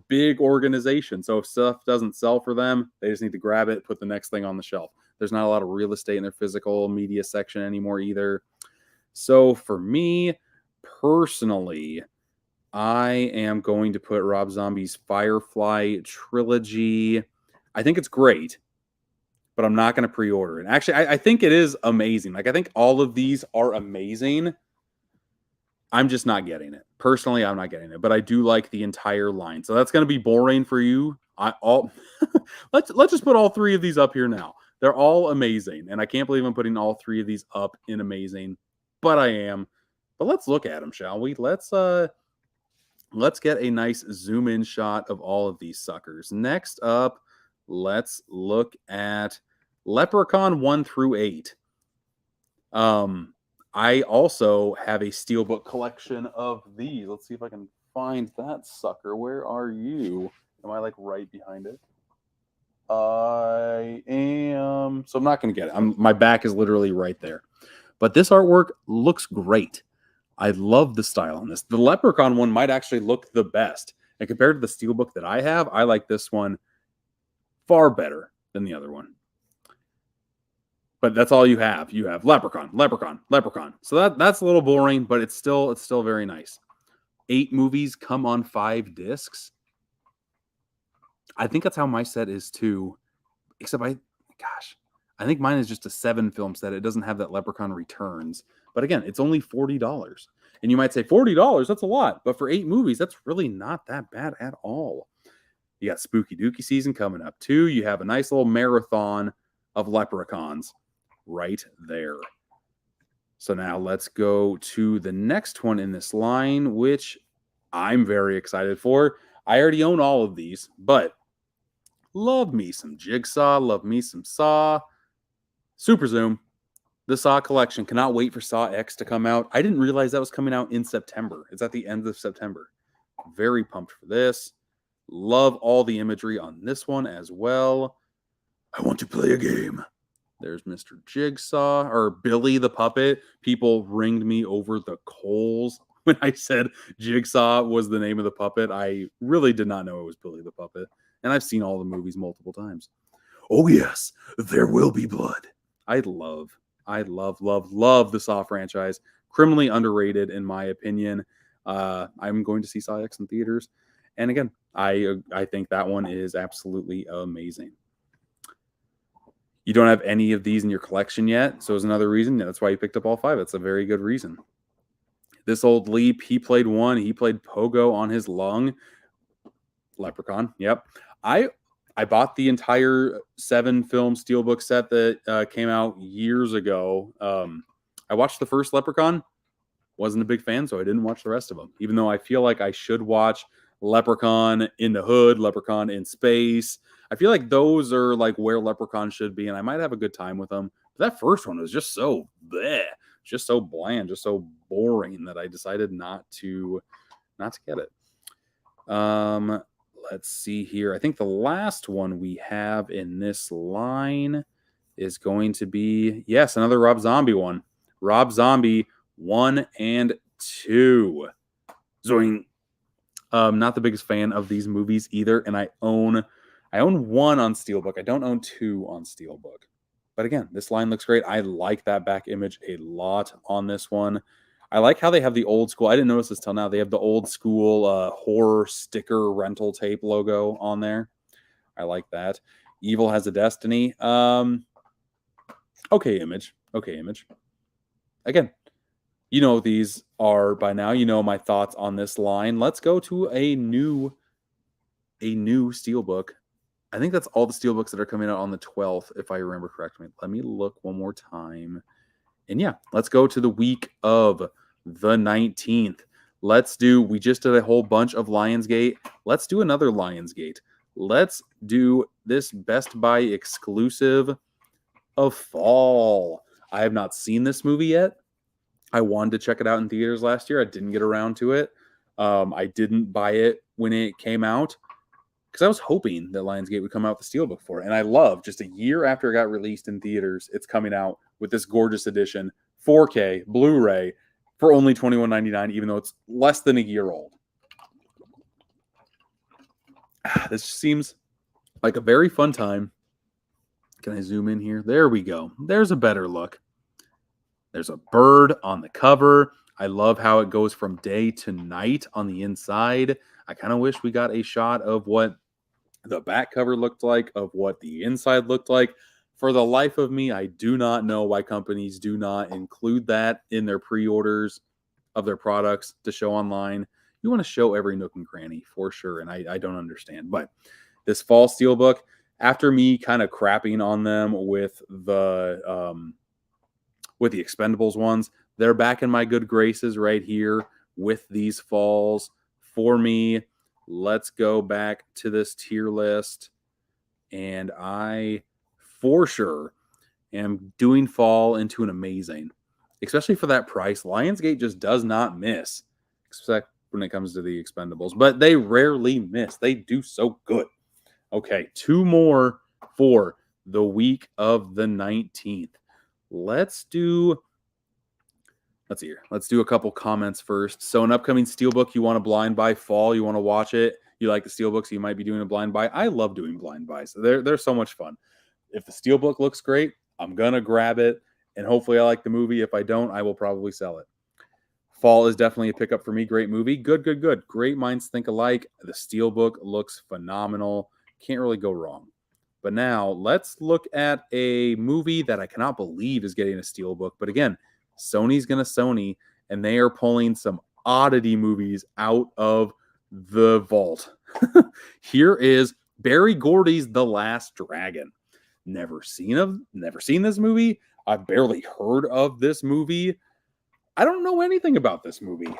big organization. So if stuff doesn't sell for them, they just need to grab it, put the next thing on the shelf. There's not a lot of real estate in their physical media section anymore either. So for me personally, I am going to put Rob Zombie's Firefly Trilogy. I think it's great, but I'm not going to pre-order it. Actually, I think it is amazing. Like, I think all of these are amazing. I'm just not getting it. Personally, I'm not getting it, but I do like the entire line. So that's going to be boring for you. Let's just put all 3 of these up here now. They're all amazing, and I can't believe I'm putting all 3 of these up in amazing, but I am. But let's look at them, shall we? Let's get a nice zoom in shot of all of these suckers. Next up, let's look at Leprechaun 1 through 8. I also have a Steelbook collection of these. Let's see if I can find that sucker. Where are you? Am I like right behind it? I am. So I'm not going to get it. My back is literally right there. But this artwork looks great. I love the style on this. The Leprechaun one might actually look the best. And compared to the Steelbook that I have, I like this one far better than the other one. But that's all you have. You have Leprechaun, Leprechaun, Leprechaun. So that's a little boring, but it's still very nice. 8 movies come on 5 discs. I think that's how my set is too. Except I think mine is just a 7 film set. It doesn't have that Leprechaun Returns. But again, it's only $40. And you might say $40, that's a lot. But for 8 movies, that's really not that bad at all. You got Spooky Dookie season coming up too. You have a nice little marathon of Leprechauns right there. So now let's go to the next one in this line, which I'm very excited for. I already own all of these, but love me some Jigsaw, love me some Saw. Super Zoom, the Saw collection. Cannot wait for Saw X to come out. I didn't realize that was coming out in September. It's at the end of September. Very pumped for this. Love all the imagery on this one as well. I want to play a game. There's Mr. Jigsaw, or Billy the Puppet. People ringed me over the coals when I said Jigsaw was the name of the puppet. I really did not know it was Billy the Puppet. And I've seen all the movies multiple times. Oh, yes, there will be blood. I love the Saw franchise. Criminally underrated, in my opinion. I'm going to see Saw X in theaters. And again, I think that one is absolutely amazing. You don't have any of these in your collection yet, so it's another reason. That's why you picked up all 5. That's a very good reason. This old Leap, he played one. He played Pogo on his lung. Leprechaun, yep. I bought the entire 7-film Steelbook set that came out years ago. I watched the first Leprechaun. Wasn't a big fan, so I didn't watch the rest of them. Even though I feel like I should watch Leprechaun in the Hood, Leprechaun in Space. I feel like those are like where Leprechaun should be, and I might have a good time with them. But that first one was just so bleh, just so bland, just so boring that I decided not to get it. Let's see here. I think the last one we have in this line is going to be, yes, another Rob Zombie one. Rob Zombie 1 and 2. Zoing. Not the biggest fan of these movies either, and I own 1 on Steelbook. I don't own 2 on Steelbook. But again, this line looks great. I like that back image a lot on this one. I like how they have the old school. I didn't notice this till now. They have the old school horror sticker rental tape logo on there. I like that. Evil Has a Destiny. Okay image. Again, you know what these are by now. You know my thoughts on this line. Let's go to a new Steelbook. I think that's all the Steelbooks that are coming out on the 12th, if I remember correctly. Let me look one more time. And yeah, let's go to the week of the 19th. We just did a whole bunch of Lionsgate. Let's do another Lionsgate. Let's do this Best Buy exclusive of Fall. I have not seen this movie yet. I wanted to check it out in theaters last year. I didn't get around to it. I didn't buy it when it came out because I was hoping that Lionsgate would come out with the Steelbook for it. And I love, just a year after it got released in theaters, it's coming out with this gorgeous edition, 4K, Blu-ray, for only $21.99, even though it's less than a year old. This seems like a very fun time. Can I zoom in here? There we go. There's a better look. There's a bird on the cover. I love how it goes from day to night on the inside. I kind of wish we got a shot of what the back cover looked like, of what the inside looked like. For the life of me, I do not know why companies do not include that in their pre-orders of their products to show online. You want to show every nook and cranny for sure, and I don't understand. But this Fall Steelbook, after me kind of crapping on them with the Expendables ones, they're back in my good graces right here with these falls for me. Let's go back to this tier list, and I for sure am doing Fall into an amazing. especially for that price. Lionsgate just does not miss, except when it comes to the Expendables, but they rarely miss. They do so good. Okay, 2 more for the week of the 19th. Let's see here. Let's do a couple comments first. So an upcoming Steelbook you want to blind buy fall, you want to watch it. You like the Steelbook, so you might be doing a blind buy. I love doing blind buys. They're so much fun. If the Steelbook looks great, I'm going to grab it, and hopefully I like the movie. If I don't, I will probably sell it. Fall is definitely a pickup for me. Great movie. Good. Great minds think alike. The Steelbook looks phenomenal. Can't really go wrong. But now let's look at a movie that I cannot believe is getting a Steelbook. But again, Sony's going to Sony, and they are pulling some oddity movies out of the vault. Here is Barry Gordy's The Last Dragon. Never seen this movie. I've barely heard of this movie. I don't know anything about this movie.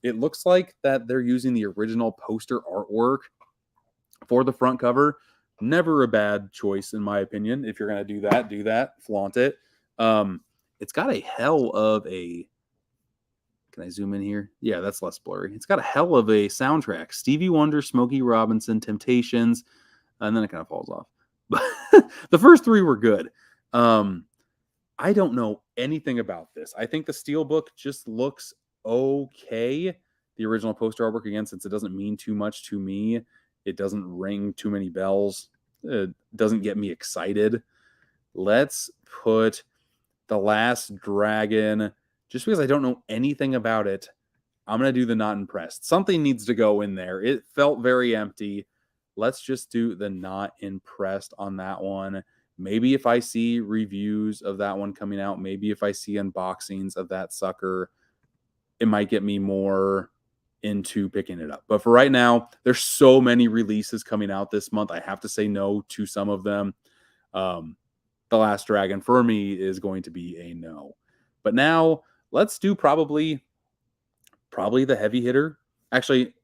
It looks like that they're using the original poster artwork for the front cover. Never a bad choice, in my opinion. If you're going to do that, flaunt it. It's got a hell of a... Can I zoom in here? Yeah, that's less blurry. It's got a hell of a soundtrack. Stevie Wonder, Smokey Robinson, Temptations, and then it kind of falls off. But the first 3 were good. I don't know anything about this. I think the Steelbook just looks okay. The original poster artwork, again, since it doesn't mean too much to me, it doesn't ring too many bells. It doesn't get me excited. Let's put The Last Dragon. Just because I don't know anything about it, I'm going to do the not impressed. Something needs to go in there. It felt very empty. Let's just do the not impressed on that one. Maybe if I see reviews of that one coming out, maybe if I see unboxings of that sucker, it might get me more into picking it up. But for right now, there's so many releases coming out this month. I have to say no to some of them. The Last Dragon for me is going to be a no. But now let's do probably the heavy hitter. Actually,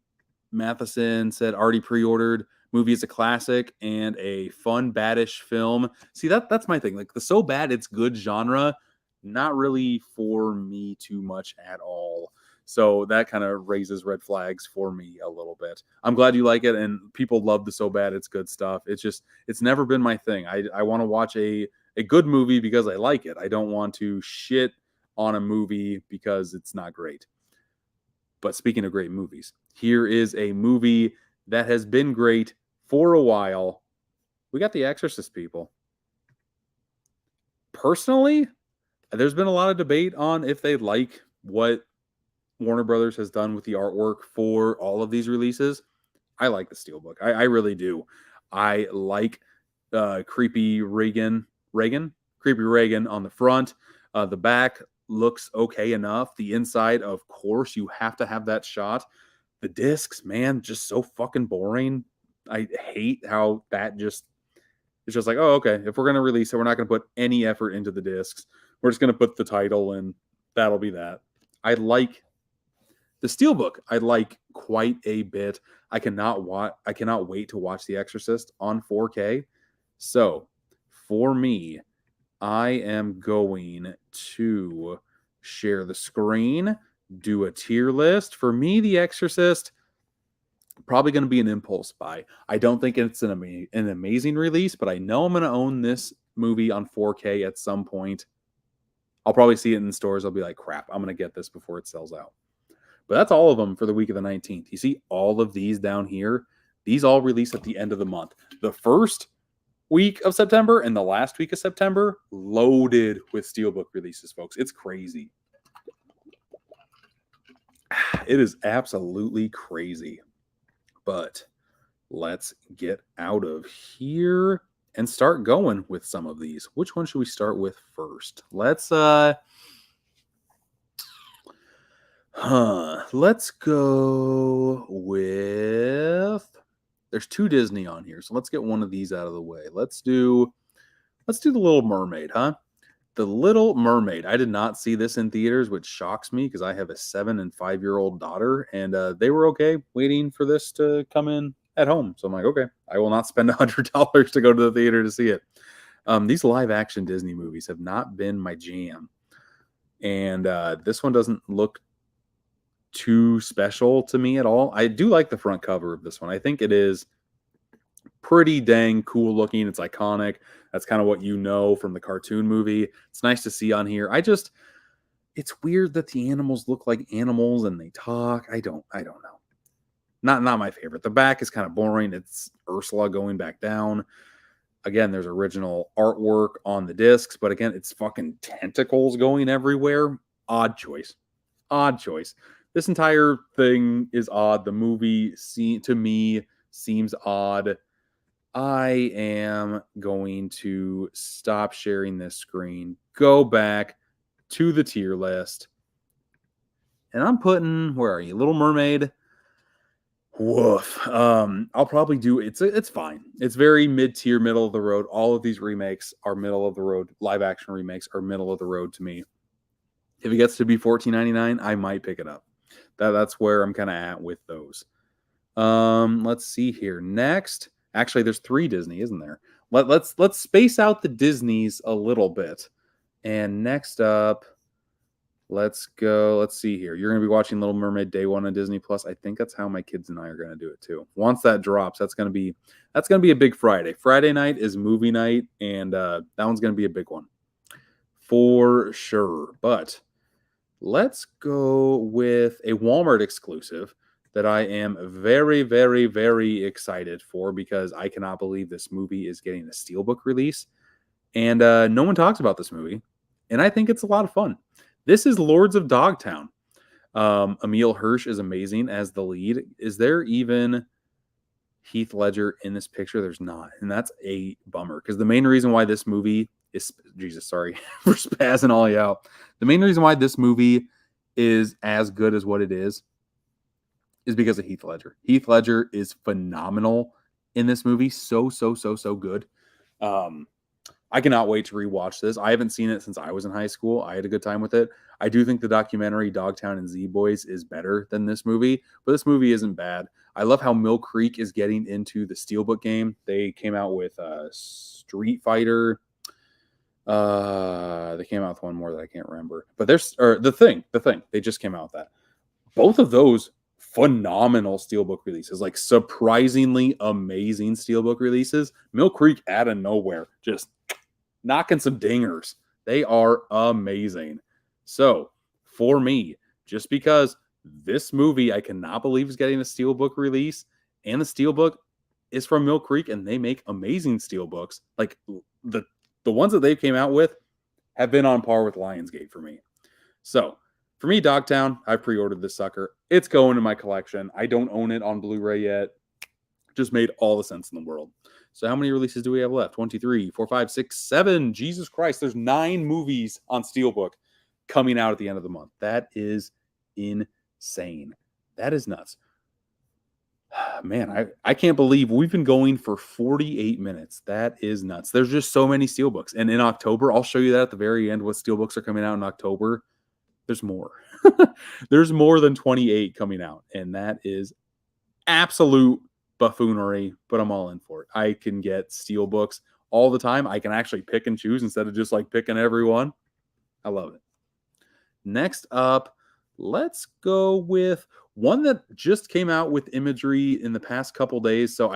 Matheson said already pre-ordered. Movie is a classic and a fun, baddish film. See, that's my thing. Like the so bad it's good genre, not really for me too much at all. So that kind of raises red flags for me a little bit. I'm glad you like it, and people love the so bad it's good stuff. It's never been my thing. I want to watch a good movie because I like it. I don't want to shit on a movie because it's not great. But speaking of great movies, here is a movie that has been great for a while. We got The Exorcist, people. Personally, there's been a lot of debate on if they like what Warner Brothers has done with the artwork for all of these releases. I like the Steelbook. I really do. I like creepy Reagan on the front. The back looks okay enough. The inside, of course, you have to have that shot. The discs, man, just so fucking boring. I hate how it's just like, oh, okay, if we're going to release it, we're not going to put any effort into the discs. We're just going to put the title and that'll be that. I like the Steelbook. I like quite a bit. I cannot wait to watch The Exorcist on 4K. So for me, I am going to share the screen, do a tier list. For me, The Exorcist, probably going to be an impulse buy. I don't think it's an amazing release, but I know I'm going to own this movie on 4K at some point. I'll probably see it in stores. I'll be like, crap, I'm going to get this before it sells out. But that's all of them for the week of the 19th. You see all of these down here? These all release at the end of the month. The first week of September and the last week of September, loaded with Steelbook releases, folks. It's crazy. It is absolutely crazy. But let's get out of here and start going with some of these. Which one should we start with first? Let's go with... There's 2 Disney on here, so let's get one of these out of the way. Let's do The Little Mermaid, huh? The Little Mermaid. I did not see this in theaters, which shocks me because I have a 7 and 5-year-old daughter, and they were okay waiting for this to come in at home. So I'm like, okay, I will not spend $100 to go to the theater to see it. These live action Disney movies have not been my jam. And this one doesn't look too special to me at all. I do like the front cover of this one. I think it is pretty dang cool looking. It's iconic. That's kind of what you know from the cartoon movie. It's nice to see on here. It's weird that the animals look like animals and they talk. I don't know. Not my favorite. The back is kind of boring. It's Ursula going back down. Again, there's original artwork on the discs, but again, it's fucking tentacles going everywhere. Odd choice. This entire thing is odd. The movie, to me, seems odd. I am going to stop sharing this screen, go back to the tier list, and I'm putting, where are you? Little Mermaid. Woof. I'll probably do it's fine. It's very mid-tier, middle of the road. All of these remakes are middle of the road. Live action remakes are middle of the road to me. If it gets to be $14.99, I might pick it up. That's where I'm kind of at with those. Let's see here. Next, actually, there's 3 Disney, isn't there? Let's space out the Disneys a little bit. And next up, let's go. Let's see here. You're going to be watching Little Mermaid Day 1 on Disney Plus. I think that's how my kids and I are going to do it too. Once that drops, that's going to be a big Friday. Friday night is movie night, and that one's going to be a big one for sure. But let's go with a Walmart exclusive that I am very, very, very excited for, because I cannot believe this movie is getting a Steelbook release. And no one talks about this movie, and I think it's a lot of fun. This is Lords of Dogtown. Emil Hirsch is amazing as the lead. Is there even Heath Ledger in this picture? There's not, and that's a bummer, because the main reason why this movie is, Jesus, sorry for spazzing all you out. The main reason why this movie is as good as what it is because of Heath Ledger. Heath Ledger is phenomenal in this movie. So good. I cannot wait to rewatch this. I haven't seen it since I was in high school. I had a good time with it. I do think the documentary Dogtown and Z-Boys is better than this movie, but this movie isn't bad. I love how Mill Creek is getting into the Steelbook game. They came out with Street Fighter. They came out with one more that I can't remember. But the thing. They just came out with that. Both of those phenomenal Steelbook releases, like surprisingly amazing Steelbook releases. Mill Creek out of nowhere, just knocking some dingers. They are amazing. So for me, just because this movie I cannot believe is getting a Steelbook release, and the Steelbook is from Mill Creek, and they make amazing Steelbooks. Like the ones that they came out with have been on par with Lionsgate for me. So for me, Dogtown, I pre-ordered this sucker. It's going in my collection. I don't own it on Blu-ray yet. Just made all the sense in the world. So how many releases do we have left? 1, 2, 3, 4, 5, 6, 7. Jesus Christ, there's 9 movies on Steelbook coming out at the end of the month. That is insane. That is nuts. Man, I can't believe we've been going for 48 minutes. That is nuts. There's just so many Steelbooks. And in October, I'll show you that at the very end, what Steelbooks are coming out in October. There's more. There's more than 28 coming out. And that is absolute buffoonery, but I'm all in for it. I can get Steelbooks all the time. I can actually pick and choose instead of just like picking every one. I love it. Next up, let's go with one that just came out with imagery in the past couple days. So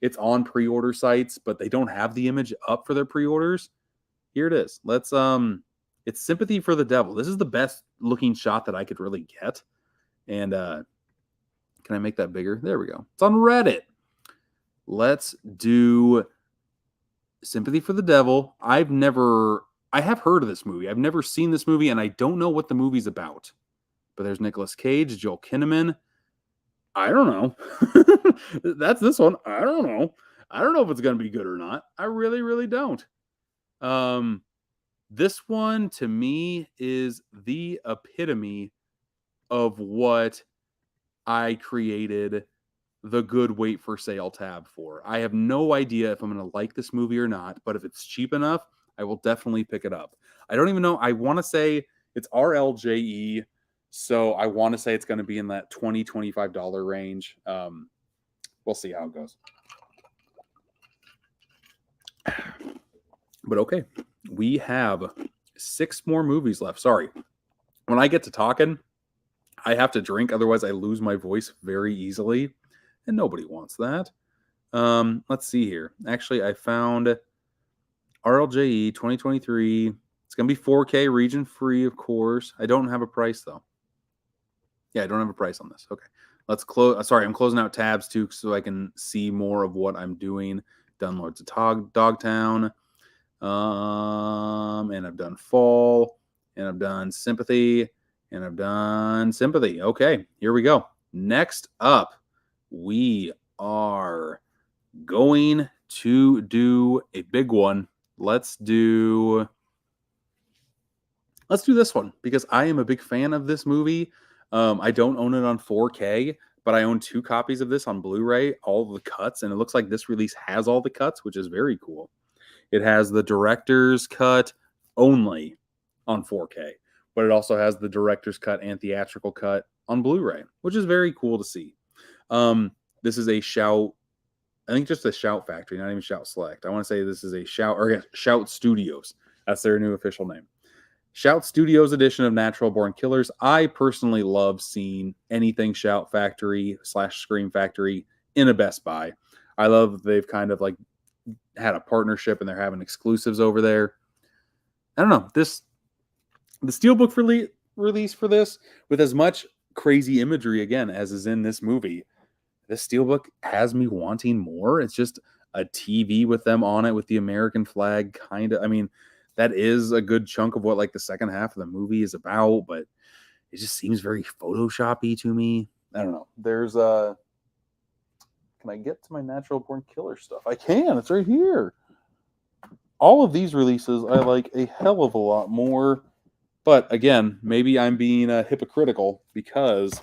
it's on pre-order sites, but they don't have the image up for their pre-orders. Here it is. It's Sympathy for the Devil. This is the best looking shot that I could really get. And can I make that bigger? There we go. It's on Reddit. Let's do Sympathy for the Devil. I have heard of this movie. I've never seen this movie, and I don't know what the movie's about. But there's Nicolas Cage, Joel Kinnaman. I don't know. That's this one. I don't know. I don't know if it's going to be good or not. I really, really don't. This one, to me, is the epitome of what I created the Good Wait for Sale tab for. I have no idea if I'm going to like this movie or not, but if it's cheap enough, I will definitely pick it up. I don't even know. I want to say it's RLJE, so I want to say it's going to be in that $20, $25 range. We'll see how it goes. But okay, we have 6 more movies left. Sorry, when I get to talking, I have to drink, otherwise I lose my voice very easily, and nobody wants that. Let's see here. Actually, I found RLJE 2023. It's gonna be 4K region free, of course. I don't have a price though. Yeah, I don't have a price on this. Okay, let's close. Sorry, I'm closing out tabs too, so I can see more of what I'm doing. Done Lords of Dogtown, and I've done Fall, and I've done Sympathy, and I've done Sympathy. Okay, here we go. Next up, we are going to do a big one. Let's do this one because I am a big fan of this movie. I don't own it on 4K, but I own 2 copies of this on Blu-ray, all the cuts, and it looks like this release has all the cuts, which is very cool. It has the director's cut only on 4K, but it also has the director's cut and theatrical cut on Blu-ray, which is very cool to see. This is a Shout, I think just a Shout Factory, not even Shout Select. I want to say this is a Shout Studios. That's their new official name. Shout Studios edition of Natural Born Killers. I personally love seeing anything Shout Factory / Scream Factory in a Best Buy. I love they've kind of like had a partnership and they're having exclusives over there. I don't know. The Steelbook release for this, with as much crazy imagery again as is in this movie, this Steelbook has me wanting more. It's just a TV with them on it with the American flag, kind of. I mean, that is a good chunk of what like the second half of the movie is about, but it just seems very Photoshoppy to me. I don't know. There's can I get to my Natural Born Killer stuff? I can. It's right here. All of these releases I like a hell of a lot more, but again, maybe I'm being hypocritical because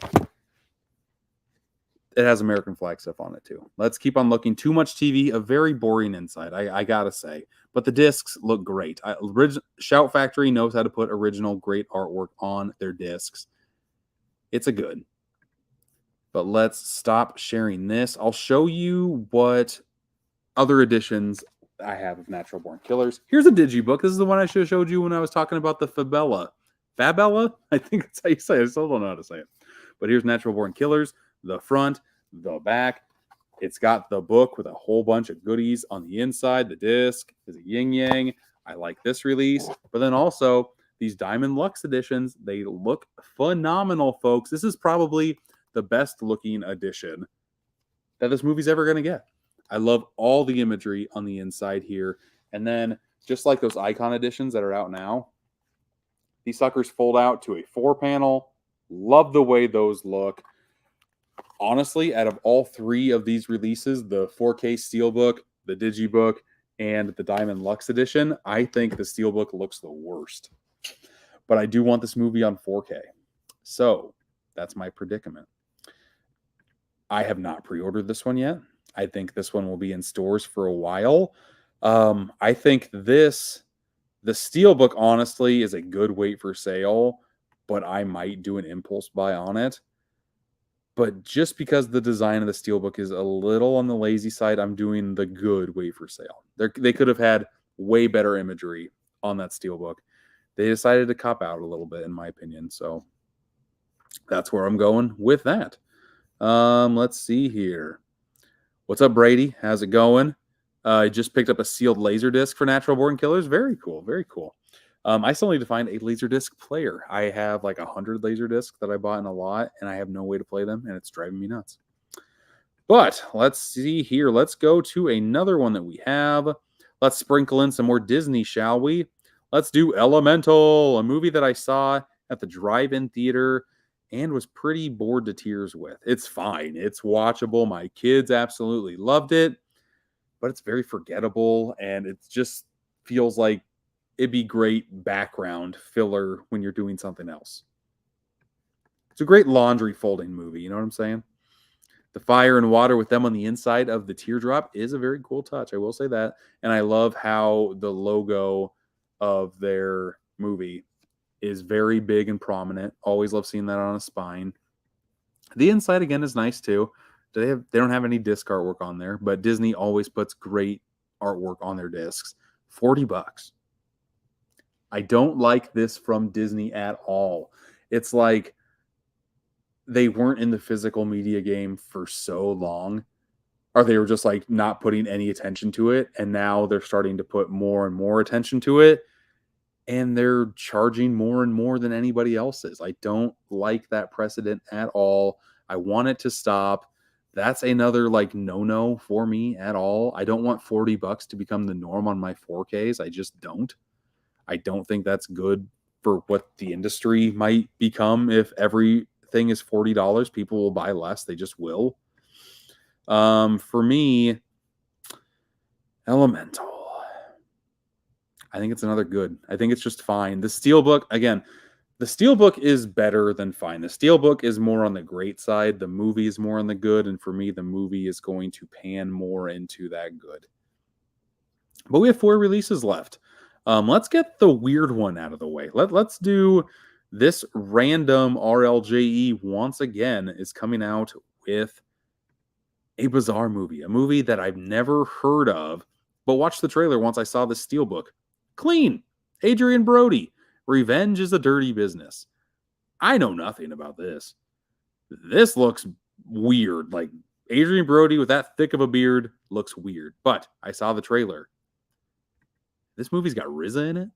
it has American flag stuff on it too. Let's keep on looking. Too much TV, a very boring inside, I gotta say. But the discs look great. Shout Factory knows how to put original great artwork on their discs. It's a good. But let's stop sharing this. I'll show you what other editions I have of Natural Born Killers. Here's a digibook. This is the one I should have showed you when I was talking about the Fabella. Fabella? I think that's how you say it. I still don't know how to say it. But here's Natural Born Killers. The front, the back. It's got the book with a whole bunch of goodies on the inside. The disc is a yin yang. I like this release. But then also these Diamond Luxe editions, they look phenomenal, folks. This is probably the best looking edition that this movie's ever going to get. I love all the imagery on the inside here. And then just like those Icon editions that are out now, these suckers fold out to a 4-panel. Love the way those look. Honestly, out of all 3 of these releases, the 4K Steelbook, the Digibook, and the Diamond Luxe Edition, I think the Steelbook looks the worst. But I do want this movie on 4K. So, that's my predicament. I have not pre-ordered this one yet. I think this one will be in stores for a while. I think the Steelbook, honestly, is a good wait for sale, but I might do an impulse buy on it. But just because the design of the Steelbook is a little on the lazy side, I'm doing the good wait for sale. They could have had way better imagery on that Steelbook. They decided to cop out a little bit, in my opinion. So that's where I'm going with that. Let's see here. What's up, Brady? How's it going? I just picked up a sealed Laserdisc for Natural Born Killers. Very cool. Very cool. I still need to find a Laserdisc player. I have like 100 Laserdiscs that I bought in a lot, and I have no way to play them, and it's driving me nuts. But let's see here. Let's go to another one that we have. Let's sprinkle in some more Disney, shall we? Let's do Elemental, a movie that I saw at the drive-in theater and was pretty bored to tears with. It's fine. It's watchable. My kids absolutely loved it, but it's very forgettable, and it just feels like it'd be great background filler when you're doing something else. It's a great laundry folding movie. You know what I'm saying? The fire and water with them on the inside of the teardrop is a very cool touch. I will say that. And I love how the logo of their movie is very big and prominent. Always love seeing that on a spine. The inside, again, is nice too. They don't have any disc artwork on there, but Disney always puts great artwork on their discs. $40. I don't like this from Disney at all. It's like they weren't in the physical media game for so long, or they were just like not putting any attention to it. And now they're starting to put more and more attention to it. And they're charging more and more than anybody else is. I don't like that precedent at all. I want it to stop. That's another like no for me at all. I don't want $40 to become the norm on my 4Ks. I just don't. I don't think that's good for what the industry might become. If everything is $40, people will buy less. They just will. For me, Elemental. I think it's another good. I think it's just fine. The Steelbook, again, the Steelbook is better than fine. The Steelbook is more on the great side. The movie is more on the good. And for me, the movie is going to pan more into that good. But we have 4 releases left. Let's get the weird one out of the way. Let's do this random RLJE once again is coming out with a bizarre movie. A movie that I've never heard of, but watched the trailer once I saw the Steelbook. Clean. Adrian Brody. Revenge is a dirty business. I know nothing about this. This looks weird. Like Adrian Brody with that thick of a beard looks weird. But I saw the trailer. This movie's got RZA in it.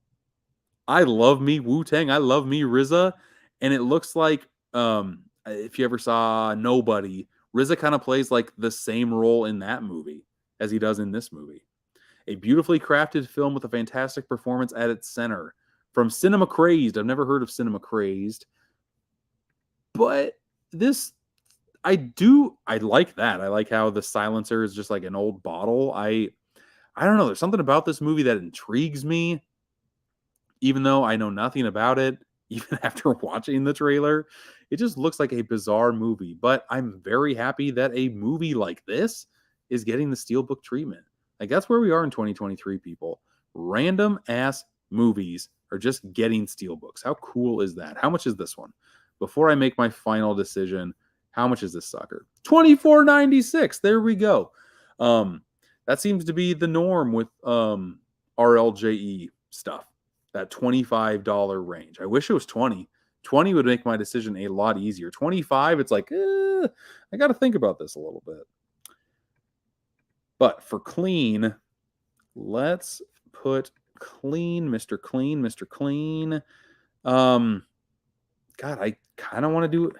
I love me Wu-Tang. I love me RZA. And it looks like if you ever saw Nobody, RZA kind of plays like the same role in that movie as he does in this movie. A beautifully crafted film with a fantastic performance at its center. From Cinema Crazed. I've never heard of Cinema Crazed. But this, I like that. I like how the silencer is just like an old bottle. I don't know. There's something about this movie that intrigues me. Even though I know nothing about it, even after watching the trailer, it just looks like a bizarre movie. But I'm very happy that a movie like this is getting the Steelbook treatment. Like, that's where we are in 2023, people. Random ass movies are just getting Steelbooks. How cool is that? How much is this one? Before I make my final decision, how much is this sucker? $24.96. There we go. That seems to be the norm with RLJE stuff. That $25 range. I wish it was 20. 20 would make my decision a lot easier. 25, it's like, I got to think about this a little bit. But for Clean, let's put Clean, Mr. Clean, Mr. Clean. God, I kind of want to do it.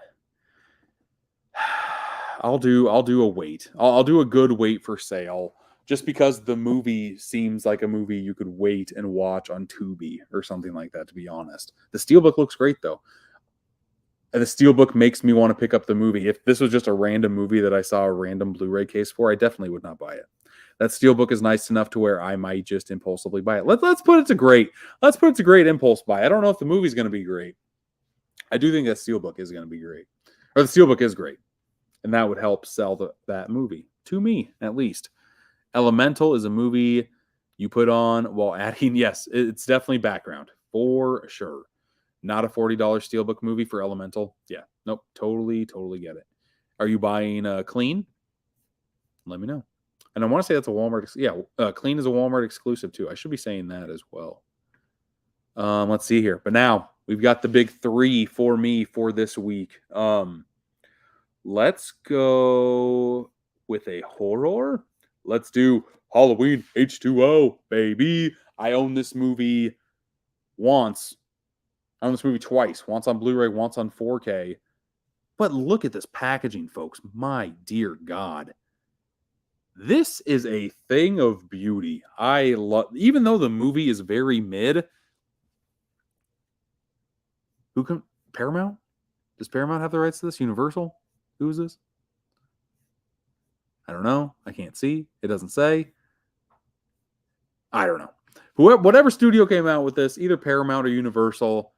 I'll do a wait. I'll do a good wait for sale, just because the movie seems like a movie you could wait and watch on Tubi or something like that, to be honest. The Steelbook looks great, though. And the Steelbook makes me want to pick up the movie. If this was just a random movie that I saw a random Blu-ray case for, I definitely would not buy it. That Steelbook is nice enough to where I might just impulsively buy it. Let's put it to great. Let's put it to great impulse buy. I don't know if the movie's going to be great. I do think that Steelbook is going to be great. Or the Steelbook is great. And that would help sell that movie. To me, at least. Elemental is a movie you put on while adding. Yes, it's definitely background. For sure. Not a $40 Steelbook movie for Elemental. Yeah. Nope. Totally get it. Are you buying Clean? Let me know. And I want to say that's a Walmart. Yeah. Clean is a Walmart exclusive too. I should be saying that as well. Let's see here. But now we've got the big 3 for me for this week. Let's go with a horror. Let's do Halloween H2O, baby. I own this movie once. I own this movie twice. Once on Blu-ray, once on 4K. But look at this packaging, folks. My dear God. This is a thing of beauty. I love, even though the movie is very mid. Paramount? Does Paramount have the rights to this? Universal? Who is this? I don't know. I can't see. It doesn't say. I don't know. Whatever studio came out with this, either Paramount or Universal,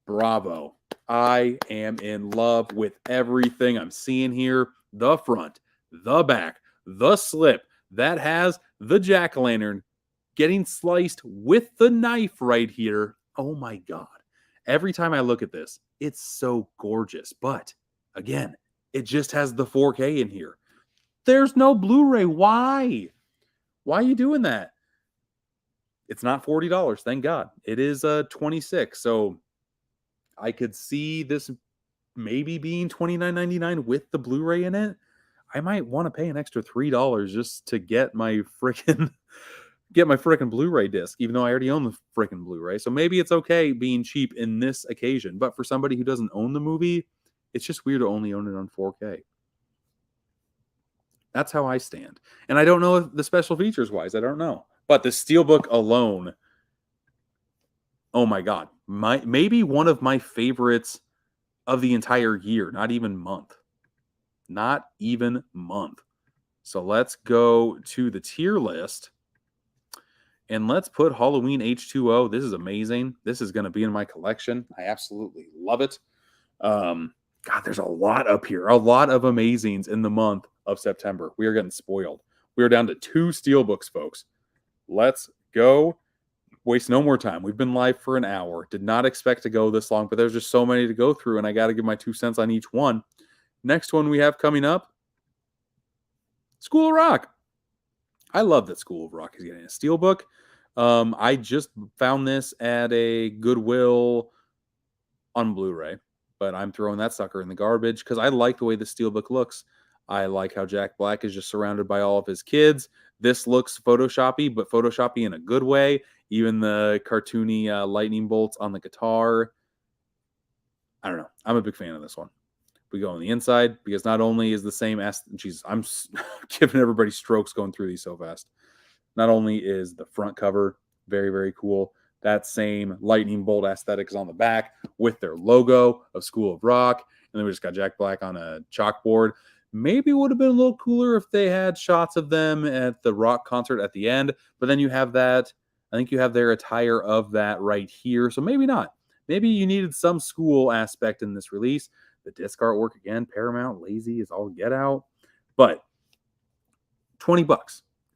bravo. I am in love with everything I'm seeing here. The front, the back, the slip that has the jack-o'-lantern getting sliced with the knife right here. Oh my God. Every time I look at this, it's so gorgeous. But again, it just has the 4K in here. There's no Blu-ray. Why? Why are you doing that? It's not $40, thank God. It is $26. So I could see this maybe being $29.99 with the Blu-ray in it. I might want to pay an extra $3 just to get my freaking Blu-ray disc, even though I already own the freaking Blu-ray. So maybe it's okay being cheap in this occasion. But for somebody who doesn't own the movie, it's just weird to only own it on 4K. That's how I stand. And I don't know if the special features wise, I don't know. But the Steelbook alone, oh my God, maybe one of my favorites of the entire year, not even month. Not even month. So let's go to the tier list. And let's put Halloween H2O. This is amazing. This is going to be in my collection. I absolutely love it. God, there's a lot up here. A lot of amazings in the month of September. We are getting spoiled. We are down to 2 Steelbooks, folks. Let's go. Waste no more time. We've been live for an hour. Did not expect to go this long, but there's just so many to go through, and I got to give my 2 cents on each one. Next one we have coming up, School of Rock. I love that School of Rock is getting a Steelbook. I just found this at a Goodwill on Blu-ray, but I'm throwing that sucker in the garbage because I like the way the Steelbook looks. I like how Jack Black is just surrounded by all of his kids. This looks Photoshoppy, but Photoshoppy in a good way. Even the cartoony lightning bolts on the guitar. I don't know. I'm a big fan of this one. We go on the inside because not only is the same as, jeez, I'm giving everybody strokes going through these so fast. Not only is the front cover very, very cool, that same lightning bolt aesthetic is on the back with their logo of School of Rock. And then we just got Jack Black on a chalkboard. Maybe it would have been a little cooler if they had shots of them at the rock concert at the end. But then you have that, I think you have their attire of that right here. So maybe not. Maybe you needed some school aspect in this release. The disc artwork, again, Paramount, lazy is all get out. But $20.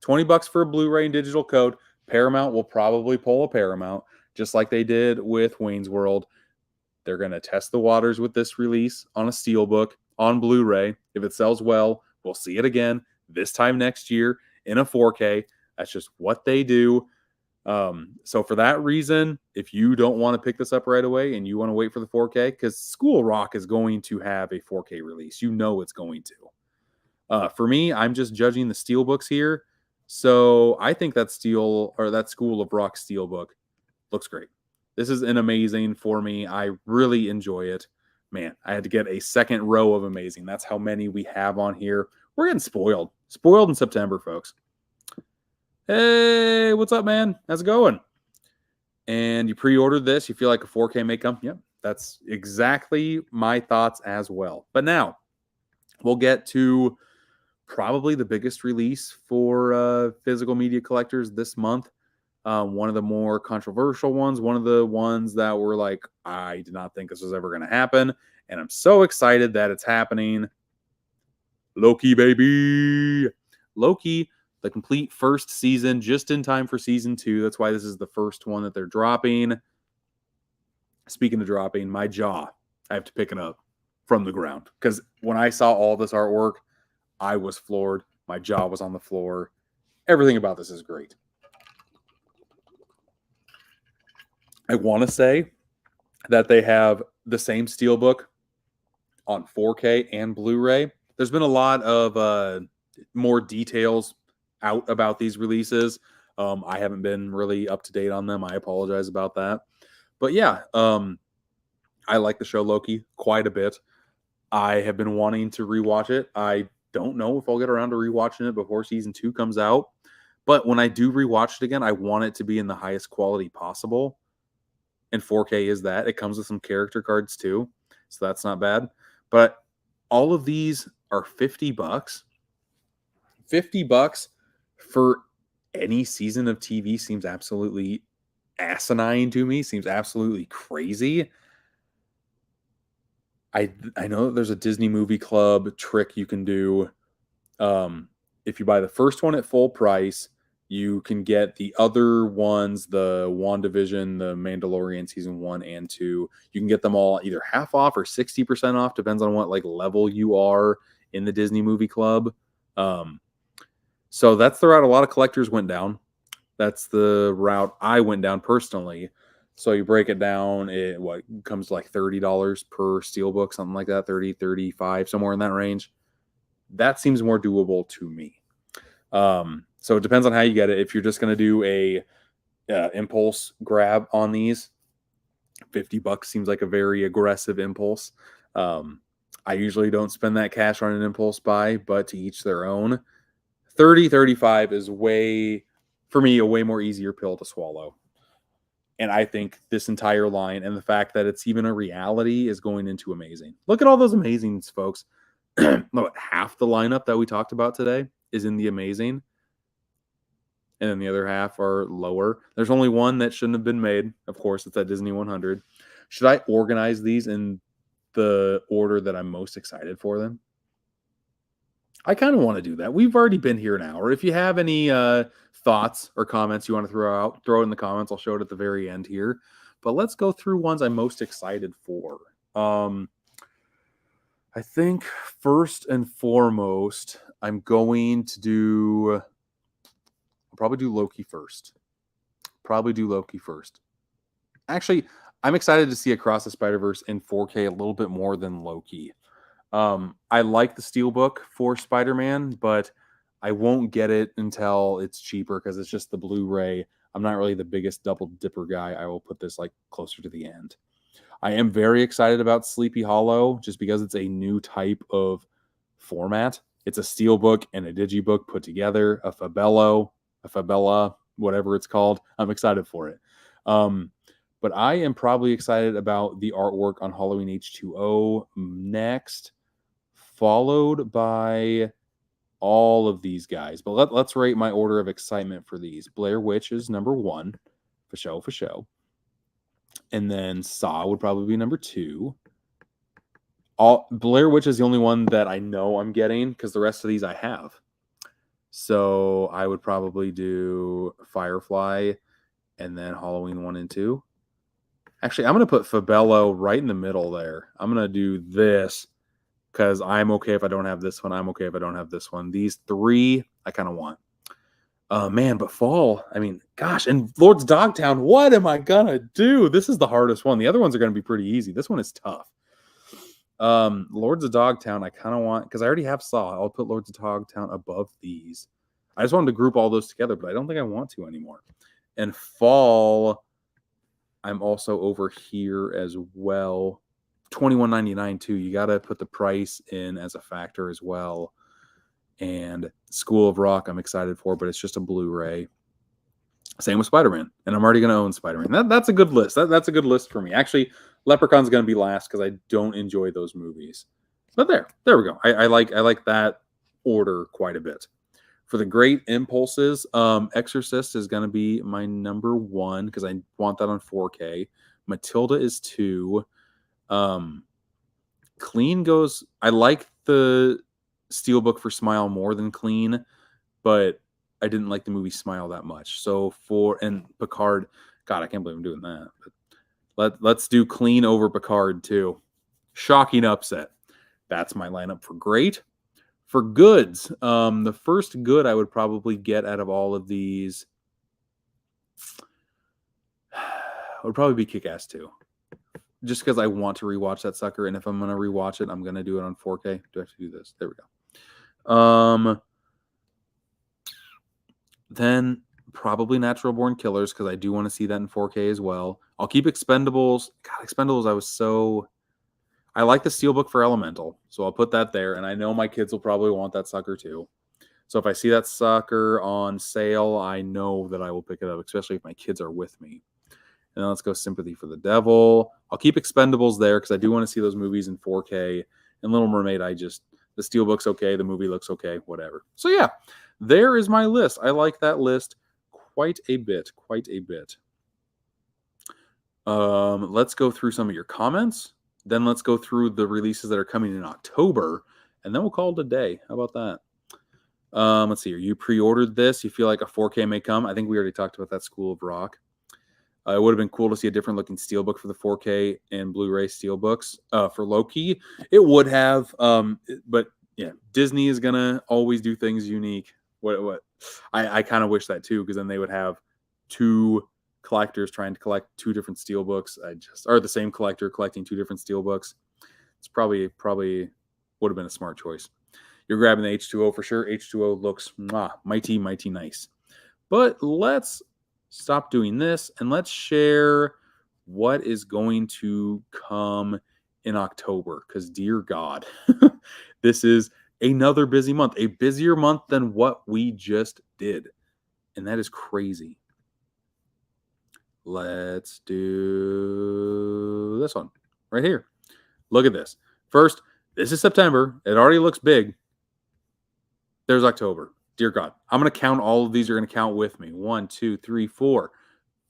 $20 for a Blu-ray and digital code. Paramount will probably pull a Paramount, just like they did with Wayne's World. They're going to test the waters with this release on a Steelbook, on Blu-ray. If it sells well, we'll see it again this time next year in a 4K. That's just what they do. So for that reason, if you don't want to pick this up right away and you want to wait for the 4K, because School Rock is going to have a 4K release. You know it's going to. For me, I'm just judging the Steelbooks here. So I think that School of Rock Steelbook looks great. This is an amazing for me. I really enjoy it. Man, I had to get a second row of amazing. That's how many we have on here. We're getting spoiled. Spoiled in September, folks. Hey, what's up, man? How's it going? And you pre-ordered this. You feel like a 4K may come? Yep, that's exactly my thoughts as well. But now, we'll get to probably the biggest release for physical media collectors this month. One of the more controversial ones. One of the ones that were like, I did not think this was ever going to happen. And I'm so excited that it's happening. Loki, baby. Loki, the complete first season, just in time for season 2. That's why this is the first one that they're dropping. Speaking of dropping, my jaw, I have to pick it up from the ground. Because when I saw all this artwork, I was floored. My jaw was on the floor. Everything about this is great. I want to say that they have the same Steelbook on 4K and Blu-ray. There's been a lot of more details out about these releases. I haven't been really up to date on them. I apologize about that. But yeah, I like the show Loki quite a bit. I have been wanting to rewatch it. I don't know if I'll get around to rewatching it before season 2 comes out. But when I do rewatch it again, I want it to be in the highest quality possible. And 4K is that. It comes with some character cards too. So that's not bad. But all of these are $50. $50 for any season of TV seems absolutely asinine to me. Seems absolutely crazy. I know that there's a Disney Movie Club trick you can do. If you buy the first one at full price, you can get the other ones, the WandaVision, the Mandalorian season 1 and 2. You can get them all either half off or 60% off. Depends on what like level you are in the Disney Movie Club. So that's the route a lot of collectors went down. That's the route I went down personally. So you break it down, it comes to like $30 per Steelbook, something like that, 30, 35, somewhere in that range. That seems more doable to me. So it depends on how you get it. If you're just going to do a impulse grab on these, $50 seems like a very aggressive impulse. I usually don't spend that cash on an impulse buy, but to each their own. 30, 35 is for me, a way more easier pill to swallow. And I think this entire line and the fact that it's even a reality is going into amazing. Look at all those amazings, folks. Half the lineup that we talked about today is in the amazing. And then the other half are lower. There's only one that shouldn't have been made. Of course, it's that Disney 100. Should I organize these in the order that I'm most excited for them? I kind of want to do that. We've already been here an hour. If you have any thoughts or comments you want to throw it in the comments. I'll show it at the very end here. But let's go through ones I'm most excited for. I think first and foremost, I'm going to do... I'll probably do Loki first. Actually, I'm excited to see Across the Spider-Verse in 4K a little bit more than Loki. I like the Steelbook for Spider-Man, but I won't get it until it's cheaper because it's just the Blu-ray. I'm not really the biggest double dipper guy. I will put this like closer to the end. I am very excited about Sleepy Hollow just because it's a new type of format. It's a Steelbook and a Digibook put together, a Fabella, whatever it's called. I'm excited for it. But I am probably excited about the artwork on Halloween H2O next, followed by all of these guys. But let's rate my order of excitement for these. Blair Witch is number 1, for show. And then Saw would probably be number 2. Blair Witch is the only one that I know I'm getting because the rest of these I have. So I would probably do Firefly and then Halloween 1 and 2. Actually, I'm going to put Fabello right in the middle there. I'm going to do this because I'm okay if I don't have this one. I'm okay if I don't have this one. These 3, I kind of want. Man, but Fall, I mean, gosh, and Lord's Dogtown, what am I going to do? This is the hardest one. The other ones are going to be pretty easy. This one is tough. Lords of Dogtown, I kind of want, because I already have Saw. I'll put Lords of Dogtown above these. I just wanted to group all those together, but I don't think I want to anymore. And Fall, I'm also over here as well. $21.99 too. You got to put the price in as a factor as well. And School of Rock, I'm excited for, but it's just a Blu-ray. Same with Spider-Man, and I'm already going to own Spider-Man. That's a good list. That's a good list for me. Actually, Leprechaun's going to be last because I don't enjoy those movies. But there we go. I like that order quite a bit. For the great impulses, Exorcist is going to be my number 1 because I want that on 4K. Matilda is 2. Clean goes... I like the Steelbook for Smile more than Clean, but I didn't like the movie Smile that much. So and Picard, God, I can't believe I'm doing that. But let's do Clean over Picard too. Shocking upset. That's my lineup for great. For goods, the first good I would probably get out of all of these would probably be Kick-Ass 2. Just because I want to rewatch that sucker, and if I'm going to rewatch it, I'm going to do it on 4K. Do I have to do this? There we go. Then probably Natural Born Killers, because I do want to see that in 4K as well. I'll keep Expendables. God, Expendables, I like the Steelbook for Elemental, so I'll put that there, and I know my kids will probably want that sucker too. So if I see that sucker on sale, I know that I will pick it up, especially if my kids are with me. And then let's go Sympathy for the Devil. I'll keep Expendables there because I do want to see those movies in 4K. And Little Mermaid, the Steelbook's okay, the movie looks okay, whatever. So yeah, there is my list. I like that list quite a bit. Let's go through some of your comments. Then let's go through the releases that are coming in October, and then we'll call it a day. How about that? Let's see here. You pre-ordered this. You feel like a 4K may come. I think we already talked about that, School of Rock. It would have been cool to see a different looking Steelbook for the 4K and Blu-ray Steelbooks. For Loki, it would have. But yeah, Disney is gonna always do things unique. I kind of wish that too, because then they would have 2 collectors trying to collect two different steelbooks. Or the same collector collecting two different steelbooks. It's probably would have been a smart choice. You're grabbing the H2O for sure. H2O looks mighty nice. But let's stop doing this and let's share what is going to come in October. Because dear God, this is another busy month, a busier month than what we just did. And that is crazy. Let's do this one right here. Look at this. First, this is September. It already looks big. There's October. Dear God, I'm going to count all of these. You're going to count with me. 1, 2, 3, 4,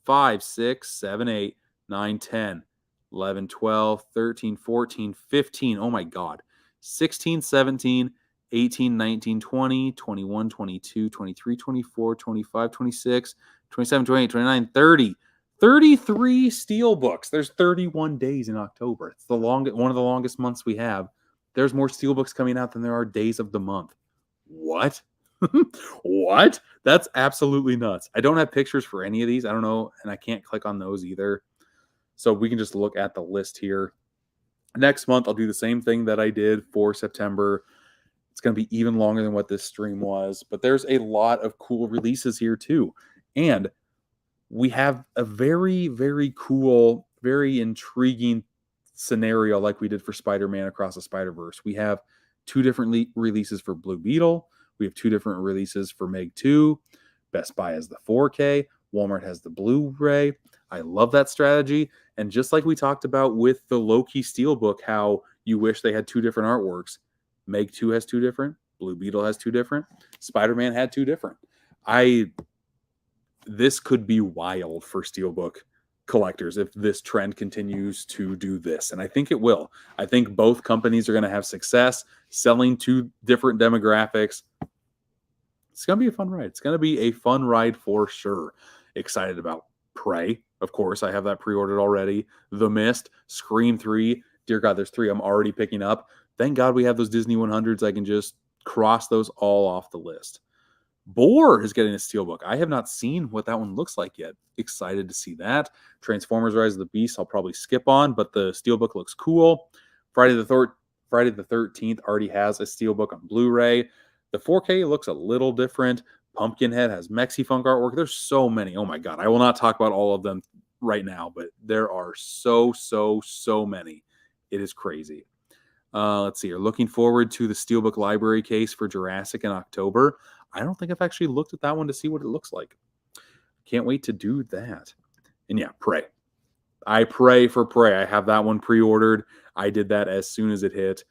5, 6, 7, 8, 9, 10, 11, 12, 13, 14, 15. Oh my God. 16, 17, 18, 19, 20, 21, 22, 23, 24, 25, 26, 27, 28, 29, 30. 33 steelbooks. There's 31 days in October. It's one of the longest months we have. There's more steelbooks coming out than there are days of the month. What? What? That's absolutely nuts. I don't have pictures for any of these. I don't know, and I can't click on those either. So we can just look at the list here. Next month, I'll do the same thing that I did for September. It's going to be even longer than what this stream was, but there's a lot of cool releases here too. And we have a very, very cool, very intriguing scenario like we did for Spider-Man Across the Spider-Verse. We have two different releases for Blue Beetle. We have two different releases for Meg 2. Best Buy has the 4K. Walmart has the Blu-ray. I love that strategy. And just like we talked about with the Loki Steelbook, how you wish they had two different artworks. Meg 2 has two different. Blue Beetle has two different. Spider-Man had two different. This could be wild for Steelbook collectors if this trend continues to do this. And I think it will. I think both companies are going to have success selling to different demographics. It's going to be a fun ride. It's going to be a fun ride for sure. Excited about Prey. Of course, I have that pre-ordered already. The Mist, Scream 3. Dear God, there's 3 I'm already picking up. Thank God we have those Disney 100s. I can just cross those all off the list. Boar is getting a steelbook. I have not seen what that one looks like yet. Excited to see that. Transformers Rise of the Beast I'll probably skip on, but the steelbook looks cool. Friday the 13th already has a steelbook on Blu-ray. The 4K looks a little different. Pumpkinhead has Mexi-Funk artwork. There's so many. Oh my God. I will not talk about all of them right now, but there are so many. It is crazy. Let's see here. Looking forward to the Steelbook library case for Jurassic in October. I don't think I've actually looked at that one to see what it looks like. Can't wait to do that. And yeah, Prey. I pray for Prey. I have that one pre-ordered. I did that as soon as it hit.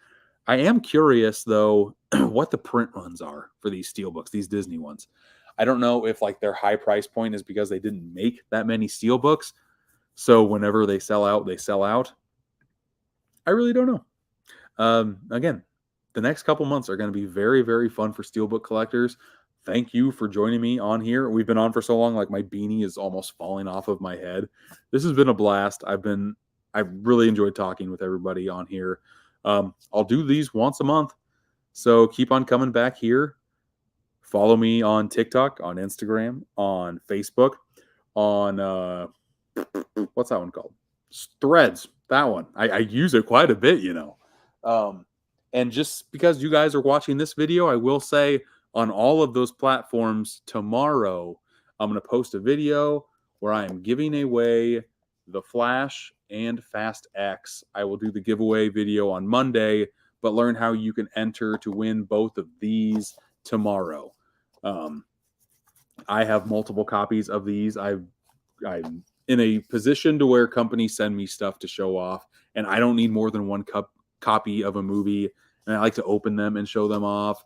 I am curious, though, what the print runs are for these steelbooks, these Disney ones. I don't know if like their high price point is because they didn't make that many steelbooks. So whenever they sell out, they sell out. I really don't know. Again, the next couple months are going to be very, very fun for steelbook collectors. Thank you for joining me on here. We've been on for so long, like my beanie is almost falling off of my head. This has been a blast. I've really enjoyed talking with everybody on here. I'll do these once a month. So keep on coming back here. Follow me on TikTok, on Instagram, on Facebook, on what's that one called? Threads. That one. I use it quite a bit, you know. And just because you guys are watching this video, I will say on all of those platforms tomorrow, I'm going to post a video where I am giving away the Flash and Fast X. I will do the giveaway video on Monday, but learn how you can enter to win both of these tomorrow. I have multiple copies of these. I'm in a position to where companies send me stuff to show off, and I don't need more than one copy of a movie, and I like to open them and show them off.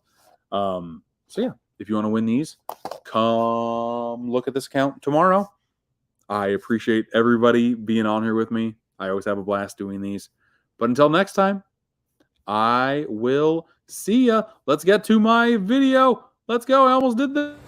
So yeah, if you want to win these, come look at this account tomorrow. I appreciate everybody being on here with me. I always have a blast doing these. But until next time, I will see ya. Let's get to my video. Let's go. I almost did this.